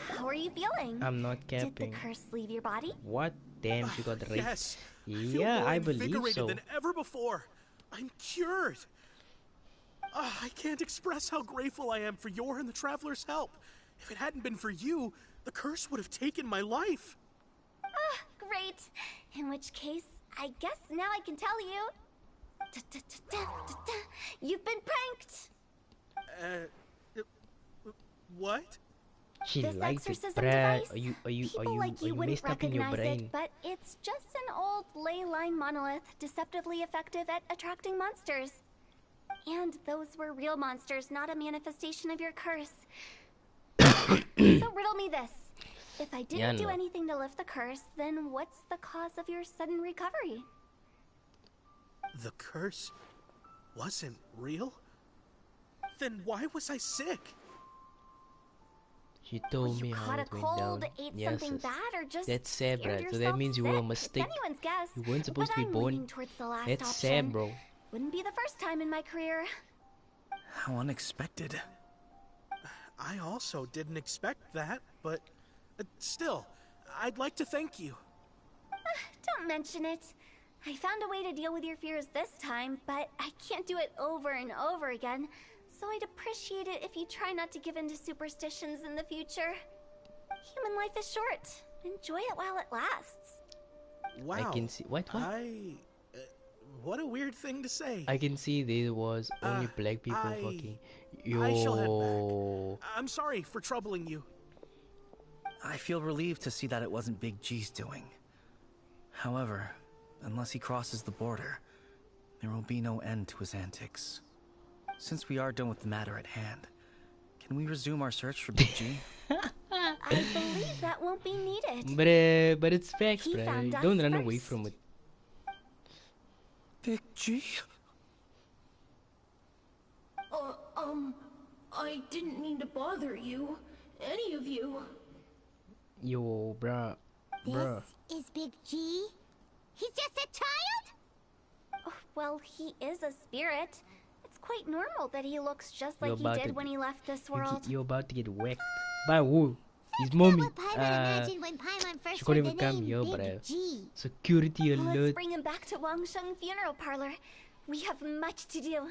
How are you feeling? I'm not Did capping. the curse leave your body? What? Damn, she got raped. Yes. Yeah, I believe invigorated so. than ever before. I'm cured. I can't express how grateful I am for your and the Traveler's help. If it hadn't been for you, the curse would have taken my life. Ah, great. In which case, I guess now I can tell you. You've been pranked. What? She This liked it, exorcism bruh. device, Are you like you wouldn't messed up in your recognize brain? it, but it's just an old ley line monolith, deceptively effective at attracting monsters. And those were real monsters, not a manifestation of your curse. So riddle me this. If I didn't do anything to lift the curse, then what's the cause of your sudden recovery? The curse wasn't real? Then why was I sick? She told me how Caught a it went cold, down. ate Yes, something sis. bad, or just That's sad, scared bruh. So that yourself means you were a sick? mistake. It's anyone's guess, You weren't supposed but to be I'm born. leaning towards the last That's option. sad, bro. Wouldn't be the first time in my career. How unexpected. I also didn't expect that, but still, I'd like to thank you. Don't mention it. I found a way to deal with your fears this time, but I can't do it over and over again, so I'd appreciate it if you try not to give in to superstitions in the future. Human life is short. Enjoy it while it lasts. Wow. I can see. What? What a weird thing to say. I can see there was only black people fucking. I shall head back. I'm sorry for troubling you. I feel relieved to see that it wasn't Big G's doing. However, unless he crosses the border, there will be no end to his antics. Since we are done with the matter at hand, can we resume our search for Big G? I believe that won't be needed. But it's facts, He bruh. found us Don't run away first. from it. Big G? I didn't mean to bother you. Any of you. Yo, bruh. Bruh. This is Big G? He's just a child? Oh, well, he is a spirit. It's quite normal that he looks just You're like he about did to- when he left this world. You're about to get whacked by who? His mommy. Paimon imagined when Paimon first She couldn't heard even the come name here, Big bruh. G. Security Let's alert. bring him back to Wangsheng Funeral Parlor. We have much to do.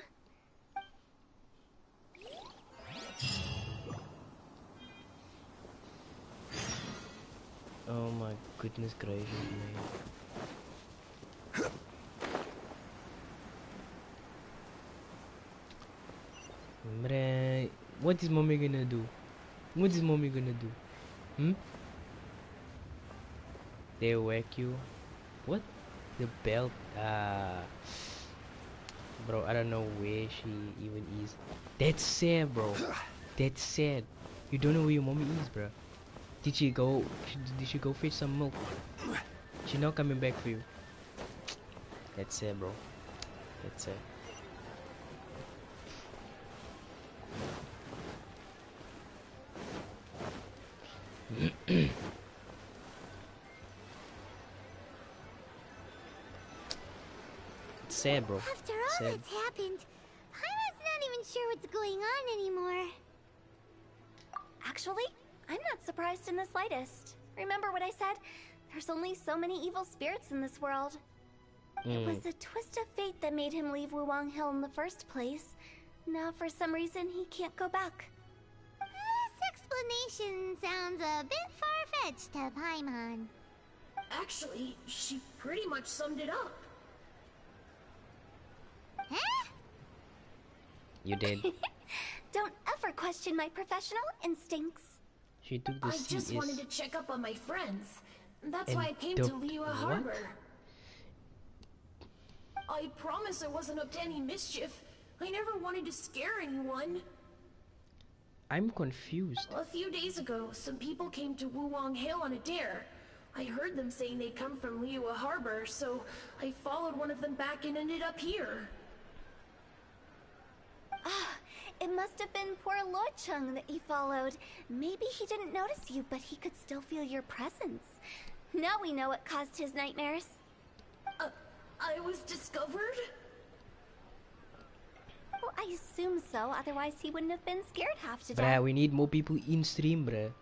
Oh my goodness gracious, man. Bruh, what is mommy gonna do? What is mommy gonna do? They whack you? What? The belt? Bro, I don't know where she even is. That's sad, bro. That's sad. You don't know where your mommy is, bro. Did she go fetch some milk? She not coming back for you. That's sad, bro. That's sad. It's sad, bro. After all Sad. that's happened, Paimon's not even sure what's going on anymore. Actually, I'm not surprised in the slightest. Remember what I said? There's only so many evil spirits in this world. It was a twist of fate that made him leave Wuwang Hill in the first place. Now, for some reason, he can't go back. This explanation sounds a bit far-fetched to Paimon. Actually, she pretty much summed it up. Huh? You did. Don't ever question my professional instincts. She took the I just CS. wanted to check up on my friends. That's And why I came to dumped Liyue what? Harbor. I promise I wasn't up to any mischief. I never wanted to scare anyone. I'm confused. A few days ago, some people came to Wuwang Hill on a dare. I heard them saying they'd come from Liyue Harbor, so I followed one of them back and ended up here. Ah, it must have been poor Lord Chung that he followed. Maybe he didn't notice you, but he could still feel your presence. Now we know what caused his nightmares. I was discovered? Well, I assume so, otherwise he wouldn't have been scared half to death. Bruh, we need more people in stream, bruh.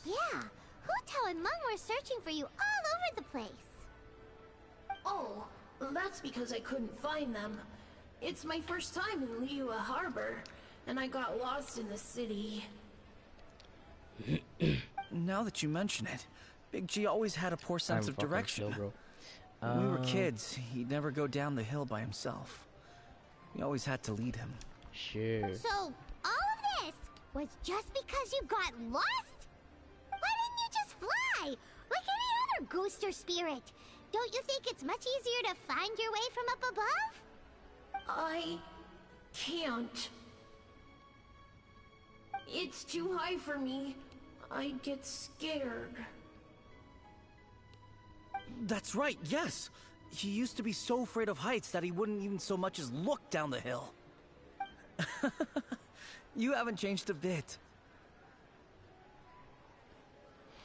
Yeah, Hu Tao and Meng were searching for you all over the place. Oh, that's because I couldn't find them. It's my first time in Liyue Harbor, and I got lost in the city. Now that you mention it, Big G always had a poor sense I'm of fucking direction. slow, bro. When we were kids, he'd never go down the hill by himself. We always had to lead him. Sure. So, all of this was just because you got lost? Why didn't you just fly? Like any other ghost or spirit? Don't you think it's much easier to find your way from up above? I can't. It's too high for me. I get scared. That's right, yes! He used to be so afraid of heights that he wouldn't even so much as look down the hill. You haven't changed a bit.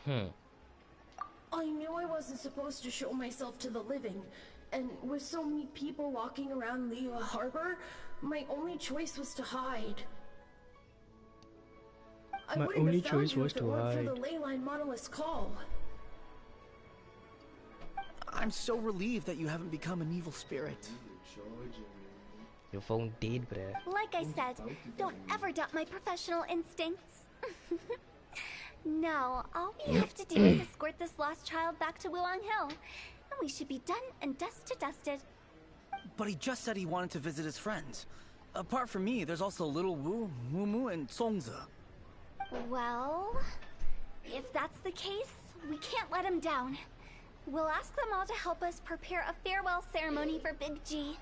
I knew I wasn't supposed to show myself to the living, and with so many people walking around Liyue Harbor, my only choice was to hide. My only choice was to for hide. the Leyline Monolith's call. I'm so relieved that you haven't become an evil spirit. Your phone dead, bruh. Like I said, don't ever doubt my professional instincts. No, all we have to do is escort this lost child back to Wuwang Hill, and we should be done and dust to dusted. But he just said he wanted to visit his friends. Apart from me, there's also Little Wu, Mumu, and Songza. Well, if that's the case, we can't let him down. We'll ask them all to help us prepare a farewell ceremony for Big G.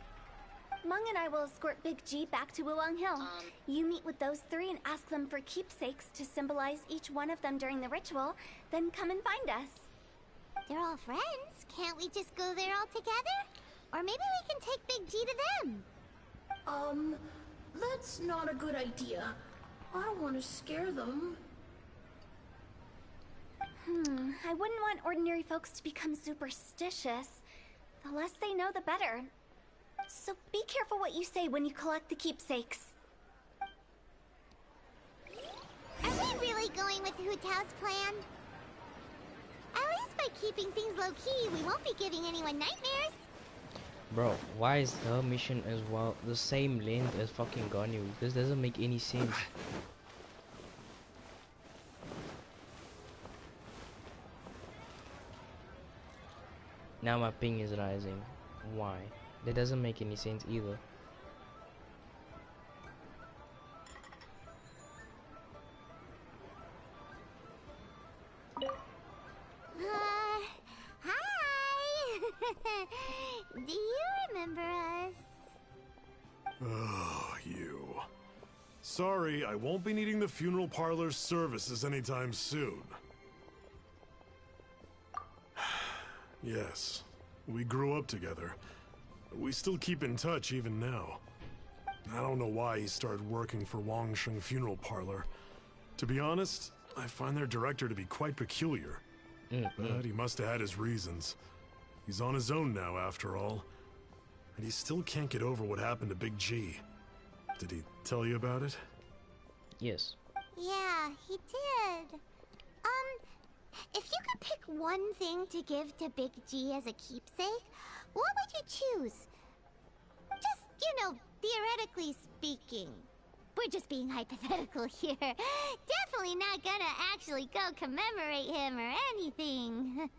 Meng and I will escort Big G back to Wuwang Hill. You meet with those three and ask them for keepsakes to symbolize each one of them during the ritual, then come and find us. They're all friends. Can't we just go there all together? Or maybe we can take Big G to them. That's not a good idea. I don't want to scare them. I wouldn't want ordinary folks to become superstitious. The less they know, the better. So be careful what you say when you collect the keepsakes. Are we really going with Hu Tao's plan? At least by keeping things low-key, we won't be giving anyone nightmares. Bro, why is her mission as well the same length as fucking Ganyu? This doesn't make any sense. Now my ping is rising. Why? That doesn't make any sense either. Hi! Do you remember us? Oh, you. Sorry, I won't be needing the funeral parlor's services anytime soon. Yes, we grew up together. We still keep in touch even now. I don't know why he started working for Wangsheng Funeral Parlor. To be honest, I find their director to be quite peculiar. But he must have had his reasons. He's on his own now, after all. And he still can't get over what happened to Big G. Did he tell you about it? Yes. Yeah, he did. If you could pick one thing to give to Big G as a keepsake, what would you choose? Just, you know, theoretically speaking. We're just being hypothetical here. Definitely not gonna actually go commemorate him or anything.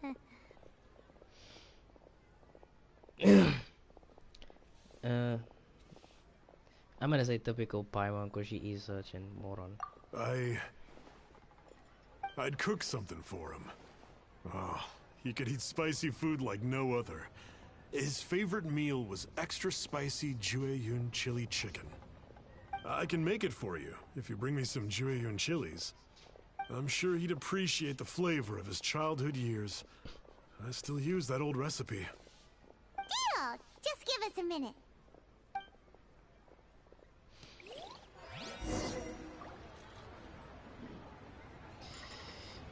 I'm gonna say typical Paimon because she is such a moron. I'd cook something for him. Oh, he could eat spicy food like no other. His favorite meal was extra spicy Jueyun chili chicken. I can make it for you if you bring me some Jueyun chilies. I'm sure he'd appreciate the flavor of his childhood years. I still use that old recipe. Deal! Just give us a minute.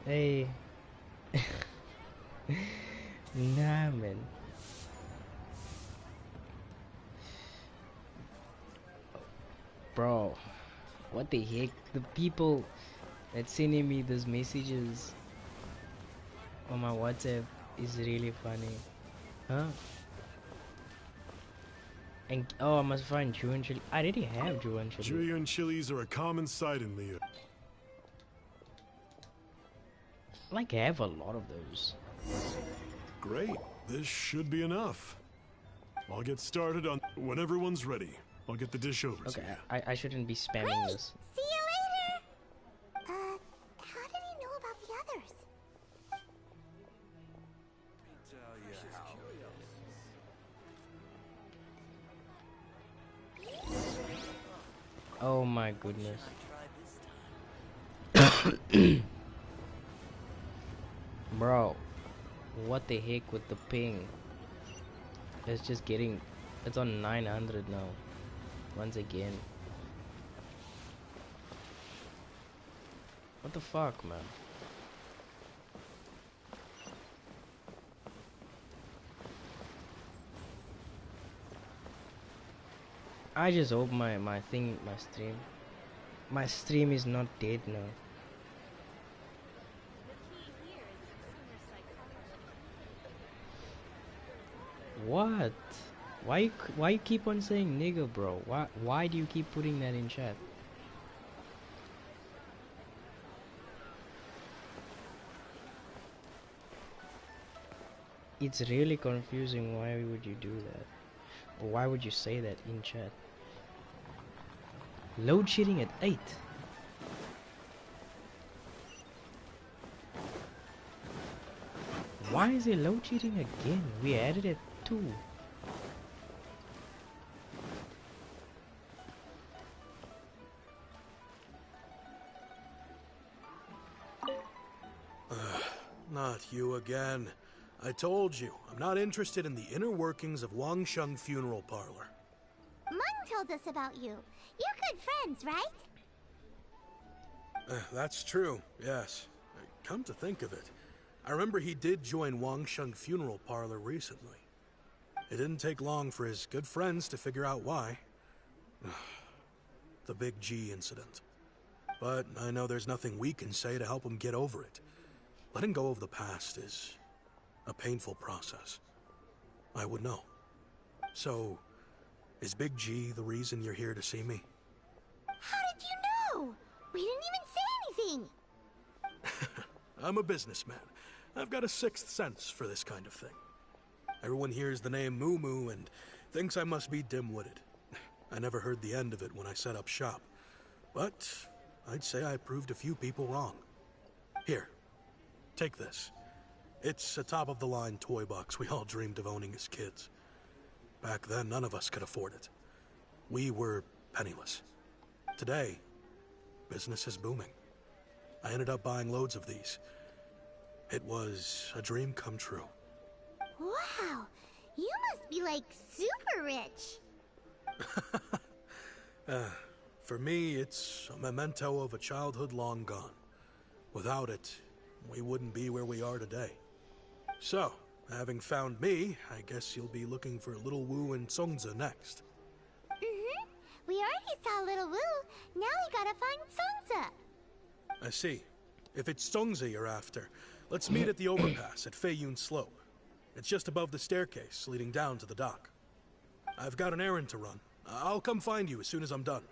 Hey. Nah, man. Bro, what the heck? The people that sending me those messages on my WhatsApp is really funny. Huh? And oh, I must find Jueyun chili. I already have Jueyun chili. Jueyun chilies are a common sight in Leo. Like, I have a lot of those. Great. This should be enough. I'll get started on when everyone's ready. I'll get the dish over to you. I shouldn't be spamming this. See you later! How did he know about the others? Oh my goodness. Bro, what the heck with the ping? It's just getting... It's on 900 now. Once again. What the fuck, man? I just hope my stream is not dead now. What? Why you keep on saying nigga, bro? Why do you keep putting that in chat? It's really confusing. Why would you do that? Or why would you say that in chat? Load shedding at 8. Why is it load shedding again? We added it 2. Not you again. I told you, I'm not interested in the inner workings of Wangsheng Funeral Parlor. Mung told us about you. You're good friends, right? That's true, yes. Come to think of it, I remember he did join Wangsheng Funeral Parlor recently. It didn't take long for his good friends to figure out why. The Big G incident. But I know there's nothing we can say to help him get over it. Letting go of the past is a painful process. I would know. So, is Big G the reason you're here to see me? How did you know? We didn't even say anything. I'm a businessman. I've got a sixth sense for this kind of thing. Everyone hears the name Moo Moo and thinks I must be dim-witted. I never heard the end of it when I set up shop. But I'd say I proved a few people wrong. Here, take this. It's a top-of-the-line toy box we all dreamed of owning as kids. Back then, none of us could afford it. We were penniless. Today, business is booming. I ended up buying loads of these. It was a dream come true. Wow, You must be like super rich. For me, it's a memento of a childhood long gone. Without it, we wouldn't be where we are today. So, having found me, I guess you'll be looking for Little Wu and Songza next. Mm-hmm. We already saw Little Wu. Now we gotta find Songza. I see. If it's Songza you're after, let's meet at the overpass at Feiyun Slope. It's just above the staircase leading down to the dock. I've got an errand to run. I'll come find you as soon as I'm done.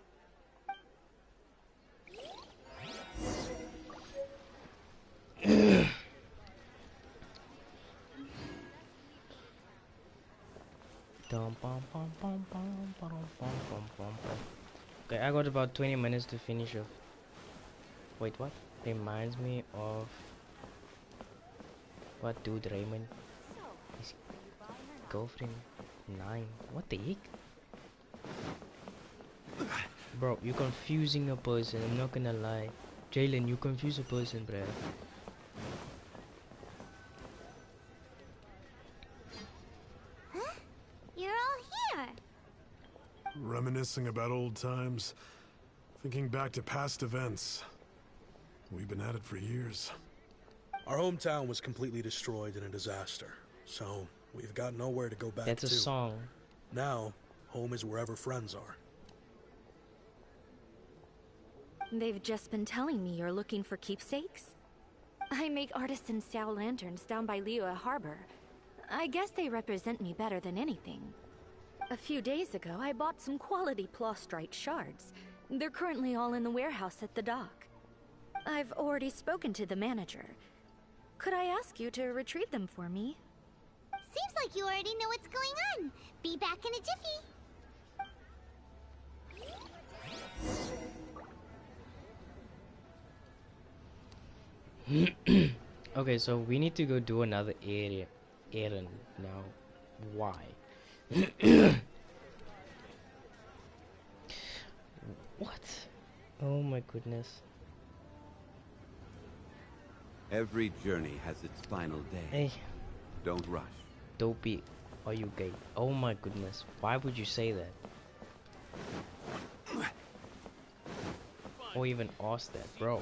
Okay, I got about 20 minutes to finish off. Wait, what? Reminds me of what dude Raymond? His girlfriend 9. What the heck? Bro, you're confusing a person, I'm not gonna lie. Jalen, you confuse a person, bro. Huh? You're all here. Reminiscing about old times. Thinking back to past events. We've been at it for years. Our hometown was completely destroyed in a disaster, so we've got nowhere to go back to. That's a song. Now, home is wherever friends are. They've just been telling me you're looking for keepsakes? I make artisan Xiao lanterns down by Liyue Harbor. I guess they represent me better than anything. A few days ago, I bought some quality plastrite shards. They're currently all in the warehouse at the dock. I've already spoken to the manager. Could I ask you to retrieve them for me? Seems like you already know what's going on. Be back in a jiffy. Okay, so we need to go do another errand now. Why? What? Oh my goodness. Every journey has its final day. Hey. Don't rush. Dopey, are you gay? Oh my goodness. Why would you say that? Or even ask that, bro.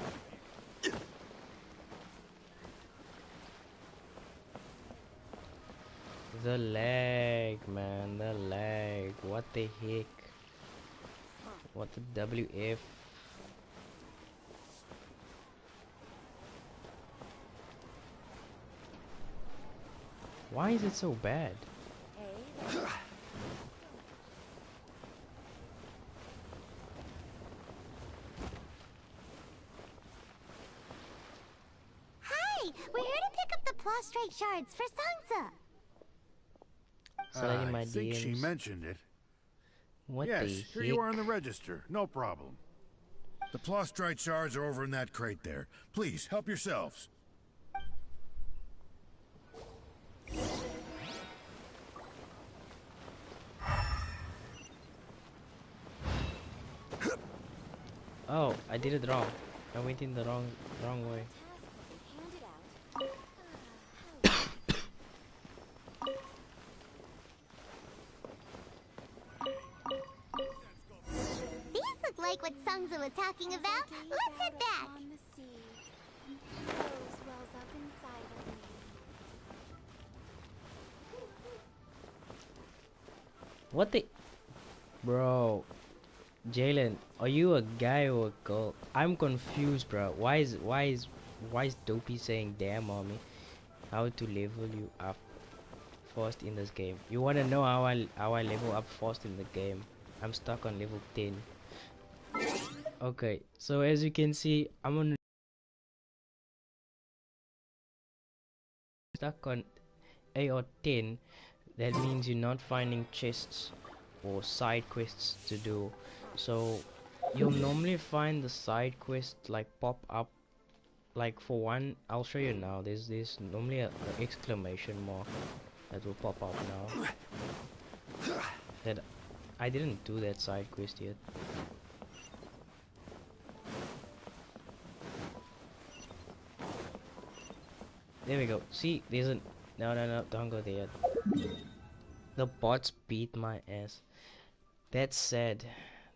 The lag, man, the lag. What the heck? What the WF? Why is it so bad? Hi, we're here to pick up the plastrite shards for Songza. Sliding my I think she DMs. mentioned it. What yes, the here you heck? are on the register. No problem. The plastrite shards are over in that crate there. Please, help yourselves. Oh, I did it wrong. I went in the wrong way. These look like what Songza was talking about. Let's head back. What the? Bro. Jalen, are you a guy or a girl? I'm confused, bro. Why is Dopey saying damn mommy? How to level you up fast in this game? You wanna know how I level up fast in the game? I'm stuck on level 10. Okay, so as you can see, I'm on stuck on 8 or 10. That means you're not finding chests or side quests to do. So you'll normally find the side quest like pop up, like for one, I'll show you now. There's normally a exclamation mark that will pop up now. That I didn't do that side quest yet. There we go. See, there's a no, don't go there yet. The bots beat my ass. That's sad.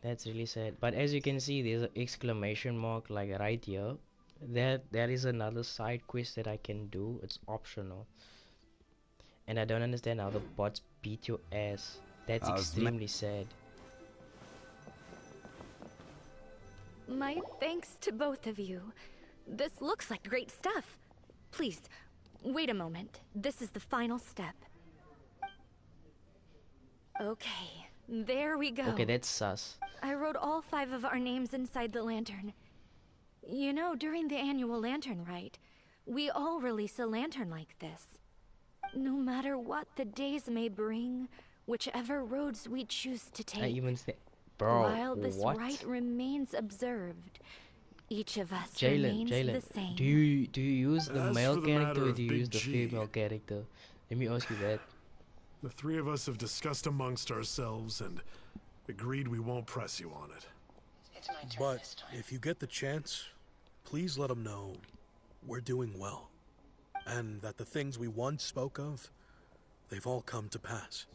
That's really sad. But as you can see, there's an exclamation mark like right here. There is another side quest that I can do. It's optional. And I don't understand how the bots beat your ass. That's extremely sad. My thanks to both of you. This looks like great stuff. Please, wait a moment. This is the final step. Okay, there we go. Okay, that's sus. I wrote all 5 of our names inside the lantern. You know, during the annual lantern rite, we all release a lantern like this. No matter what the days may bring, whichever roads we choose to take. I even say, bro, while this what? rite remains observed, each of us Jalen, remains the same. do you use the As male for the character matter or of do you Big use the G, female character? Let me ask you that. The 3 of us have discussed amongst ourselves and agreed we won't press you on it. But if you get the chance, please let them know we're doing well. And that the things we once spoke of, they've all come to pass.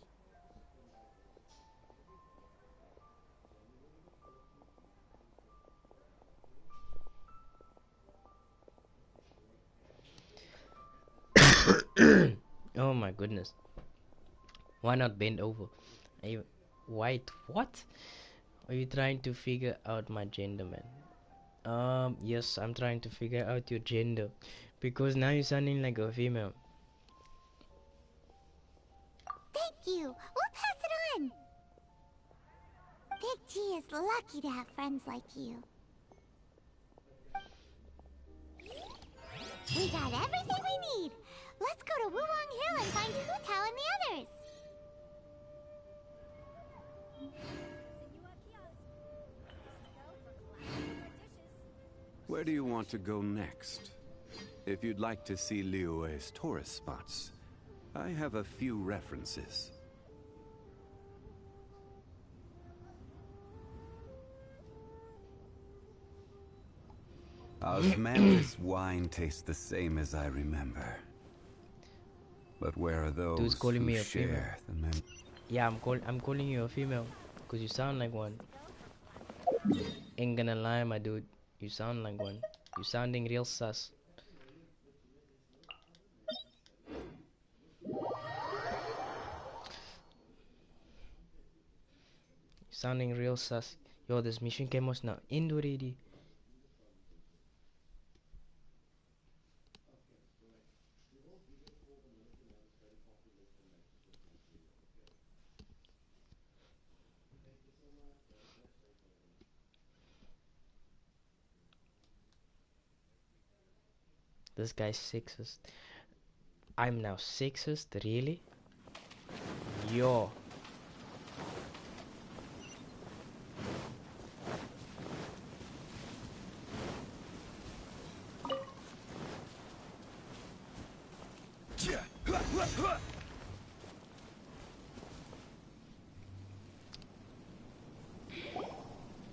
Oh my goodness. Why not bend over? Wait, what? Are you trying to figure out my gender, man? Yes, I'm trying to figure out your gender. Because now you're sounding like a female. Thank you. We'll pass it on. Big G is lucky to have friends like you. We got everything we need. Let's go to Wulong Hill and find Hu Tao and the others. Where do you want to go next? If you'd like to see Liyue's tourist spots, I have a few references. Osmanthus wine tastes the same as I remember. But where are those Dude's calling who me a female. share the mem- Yeah, I'm calling you a female. Because you sound like one. Ain't gonna lie, my dude. You sound like one. You sounding real sus. Sounding real sus. Yo, this mission came us now end already. This guy's sexist. I'm now sexist, really? Yo.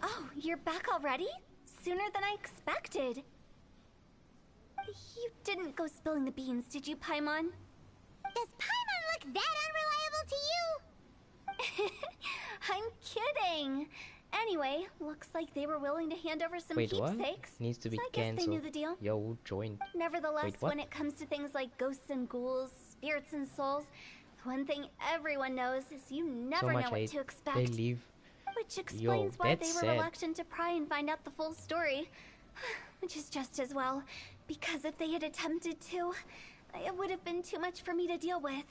Oh, you're back already? Sooner than I expected. You didn't go spilling the beans, did you, Paimon? Does Paimon look that unreliable to you? I'm kidding. Anyway, looks like they were willing to hand over some Wait, what? keepsakes. Needs to be so I guess they knew the deal. Yo, who joined? Nevertheless, Wait, what? when it comes to things like ghosts and ghouls, spirits and souls, one thing everyone knows is you never know what to expect. They leave. Which explains why they were sad. reluctant to pry and find out the full story. Which is just as well, because if they had attempted to, it would have been too much for me to deal with.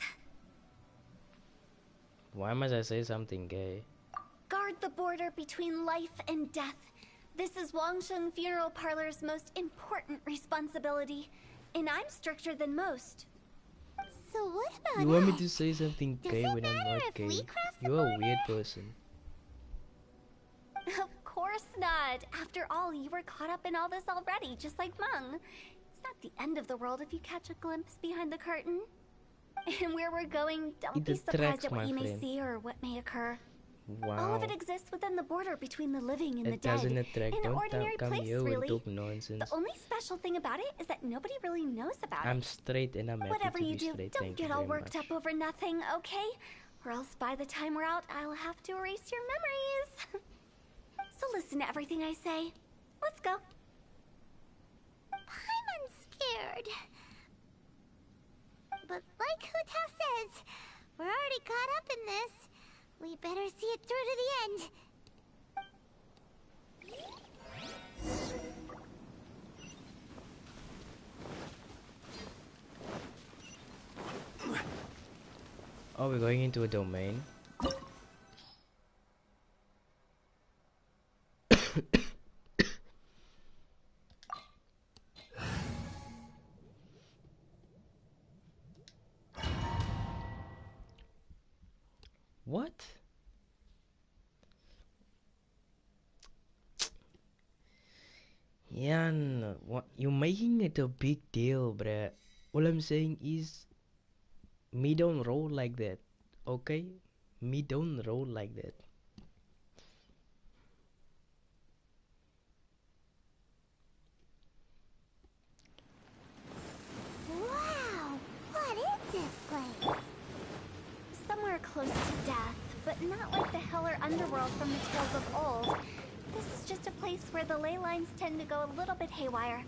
Why must I say something gay? Guard the border between life and death. This is Wangsheng Funeral Parlor's most important responsibility, and I'm stricter than most. So what about You want me us? to say something Does gay it when I'm matter not if gay? we cross the You're a border? weird person. Of course not. After all, you were caught up in all this already, just like Meng. It's not the end of the world if you catch a glimpse behind the curtain. And where we're going, don't It be surprised attracts at what my you may friend. see or what may occur. All Wow. of it exists within the border between the living and the It dead. doesn't attract. An Don't ordinary come place, here with really. dope nonsense. The only special thing about it is that nobody really knows about I'm it. straight and I'm happy Whatever to you be do, straight. don't Thank you get all very worked much. up over nothing, okay? Or else by the time we're out, I'll have to erase your memories. So listen to everything I say. Let's go. I'm scared. But like Hutao says, we're already caught up in this. We better see it through to the end. Oh, we're going into a domain. What? Yan, what you're making it a big deal, bruh. All I'm saying is me don't roll like that, okay? Me don't roll like that. Wow, what is this place? Somewhere close to death, but not like the hell or underworld from the tales of old. This is just a place where the ley lines tend to go a little bit haywire.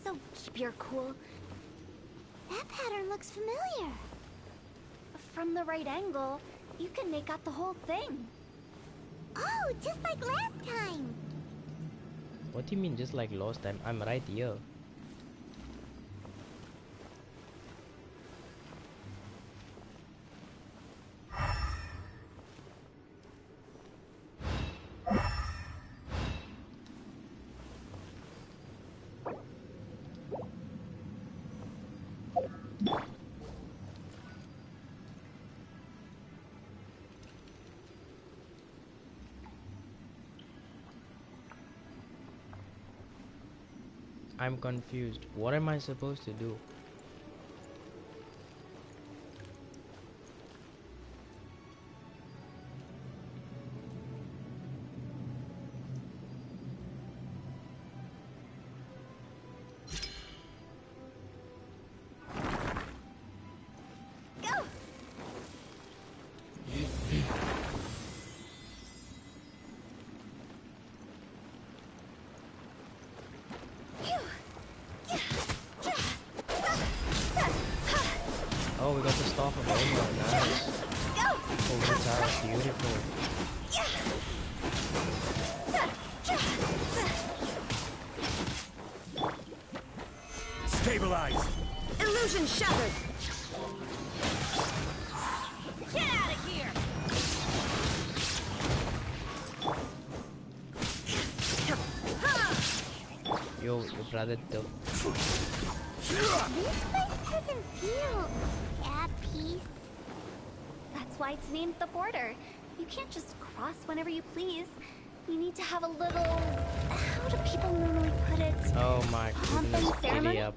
So keep your cool. That pattern looks familiar. From the right angle, you can make out the whole thing. Oh, just like last time. What do you mean just like last time? I'm right here. I'm confused. What am I supposed to do? Go! Oh, we got the staff of Omar. Nice. Oh, this house, beautiful. Stabilize! Illusion shattered! Get out of here! Yo, your brother though. This place doesn't feel at peace. That's why it's named the border. You can't just cross whenever you please. You need to have a little... How do people normally put it? Oh my Pomp goodness, and ceremony? giddy up.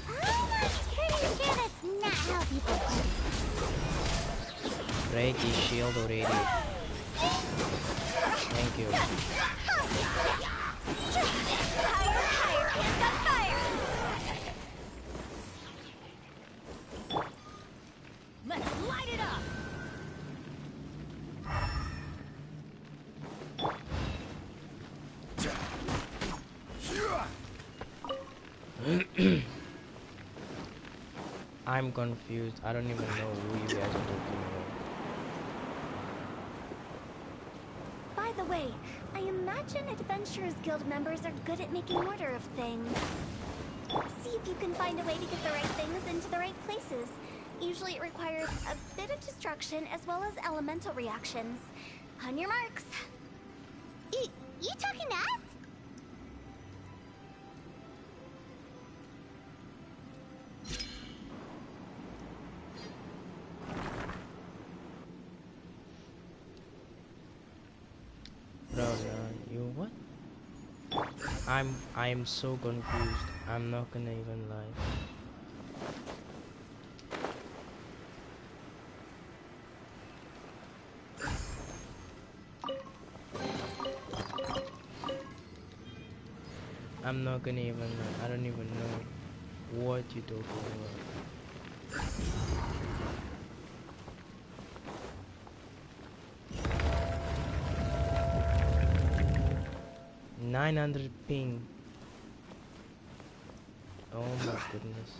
I'm pretty sure that's not how people put it. Break his shield already. Thank you. Let's light it up! I'm confused. I don't even know who you guys are talking about. By the way, I imagine Adventurers Guild members are good at making order of things. See if you can find a way to get the right things into the right places. Usually it requires a bit of destruction as well as elemental reactions. On your marks. You talking to us? Bro, no, you what? I'm so confused. I'm not gonna even lie. I'm not gonna even lie. I don't even know what you're talking about. 900 ping. Oh my goodness.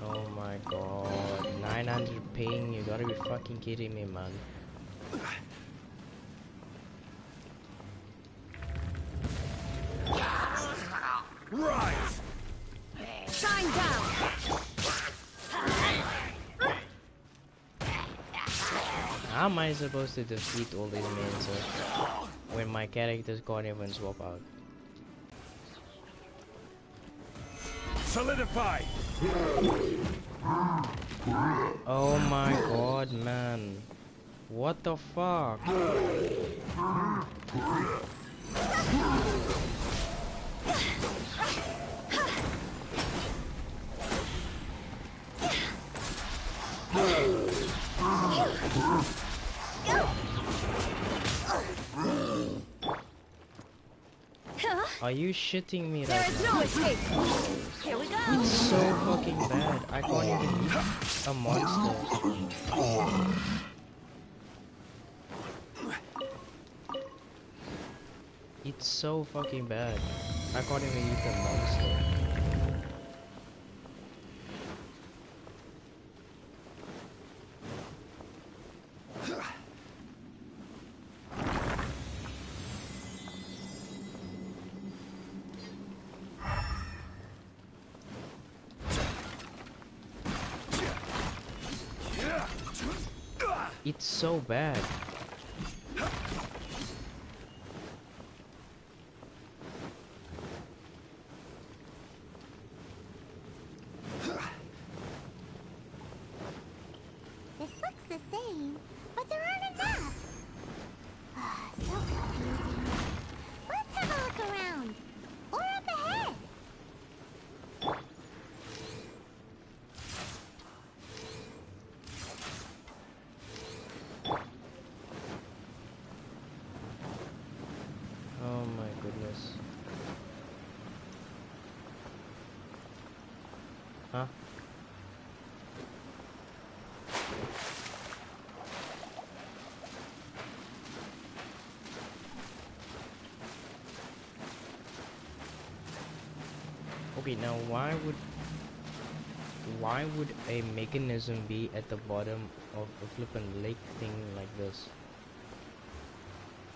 Oh my god. 900 ping. You gotta be fucking kidding me, man. Right. Shine down. How am I supposed to defeat all these men when my characters can't even swap out? Solidify. Oh my god, man. What the fuck? Are you shitting me right now? There is no escape. Here we go. It's so fucking bad. I can't even hit a monster. It's so fucking bad. I can't even hit a monster. It's so bad. This looks the same, but there aren't enough. So confusing. Let's have a look around. Or up ahead. Oh my goodness. Huh? Okay, now why would a mechanism be at the bottom of a flippin' lake thing like this?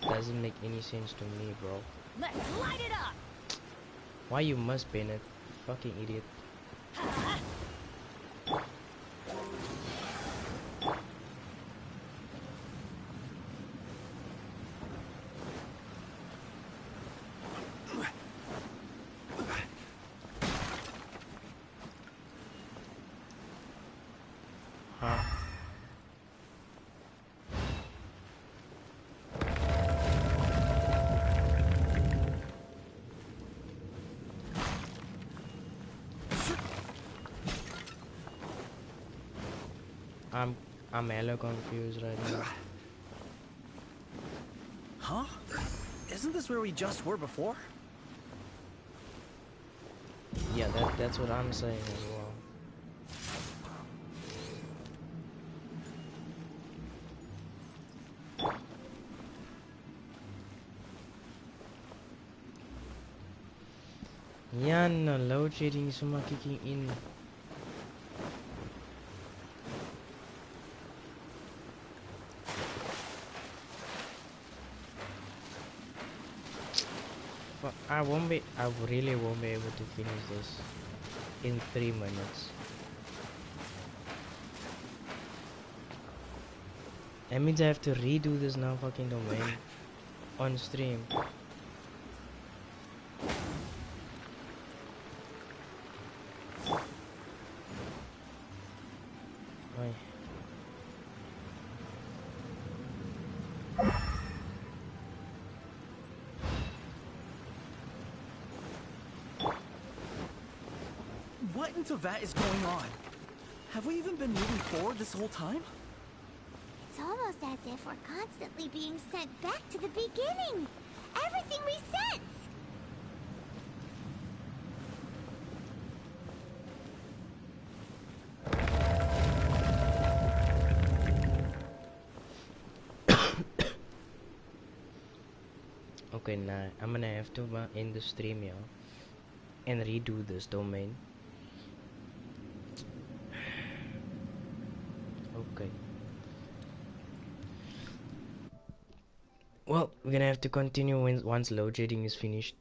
Doesn't make any sense to me, bro. Let's light it up. Why you must ban it, fucking idiot. Huh? I'm hella confused right now. Huh? Isn't this where we just were before? Yeah, that's what I'm saying as well. Yan, load shedding semua kicking in. But I really won't be able to finish this in 3 minutes. That means I have to redo this now fucking domain on stream. Oi. What into that is going on? Have we even been moving forward this whole time? It's almost as if we're constantly being sent back to the beginning. Everything resets. Okay, nah, I'm gonna have to end the stream, yeah, and redo this domain. Okay. Well, we're gonna have to continue once load shedding is finished.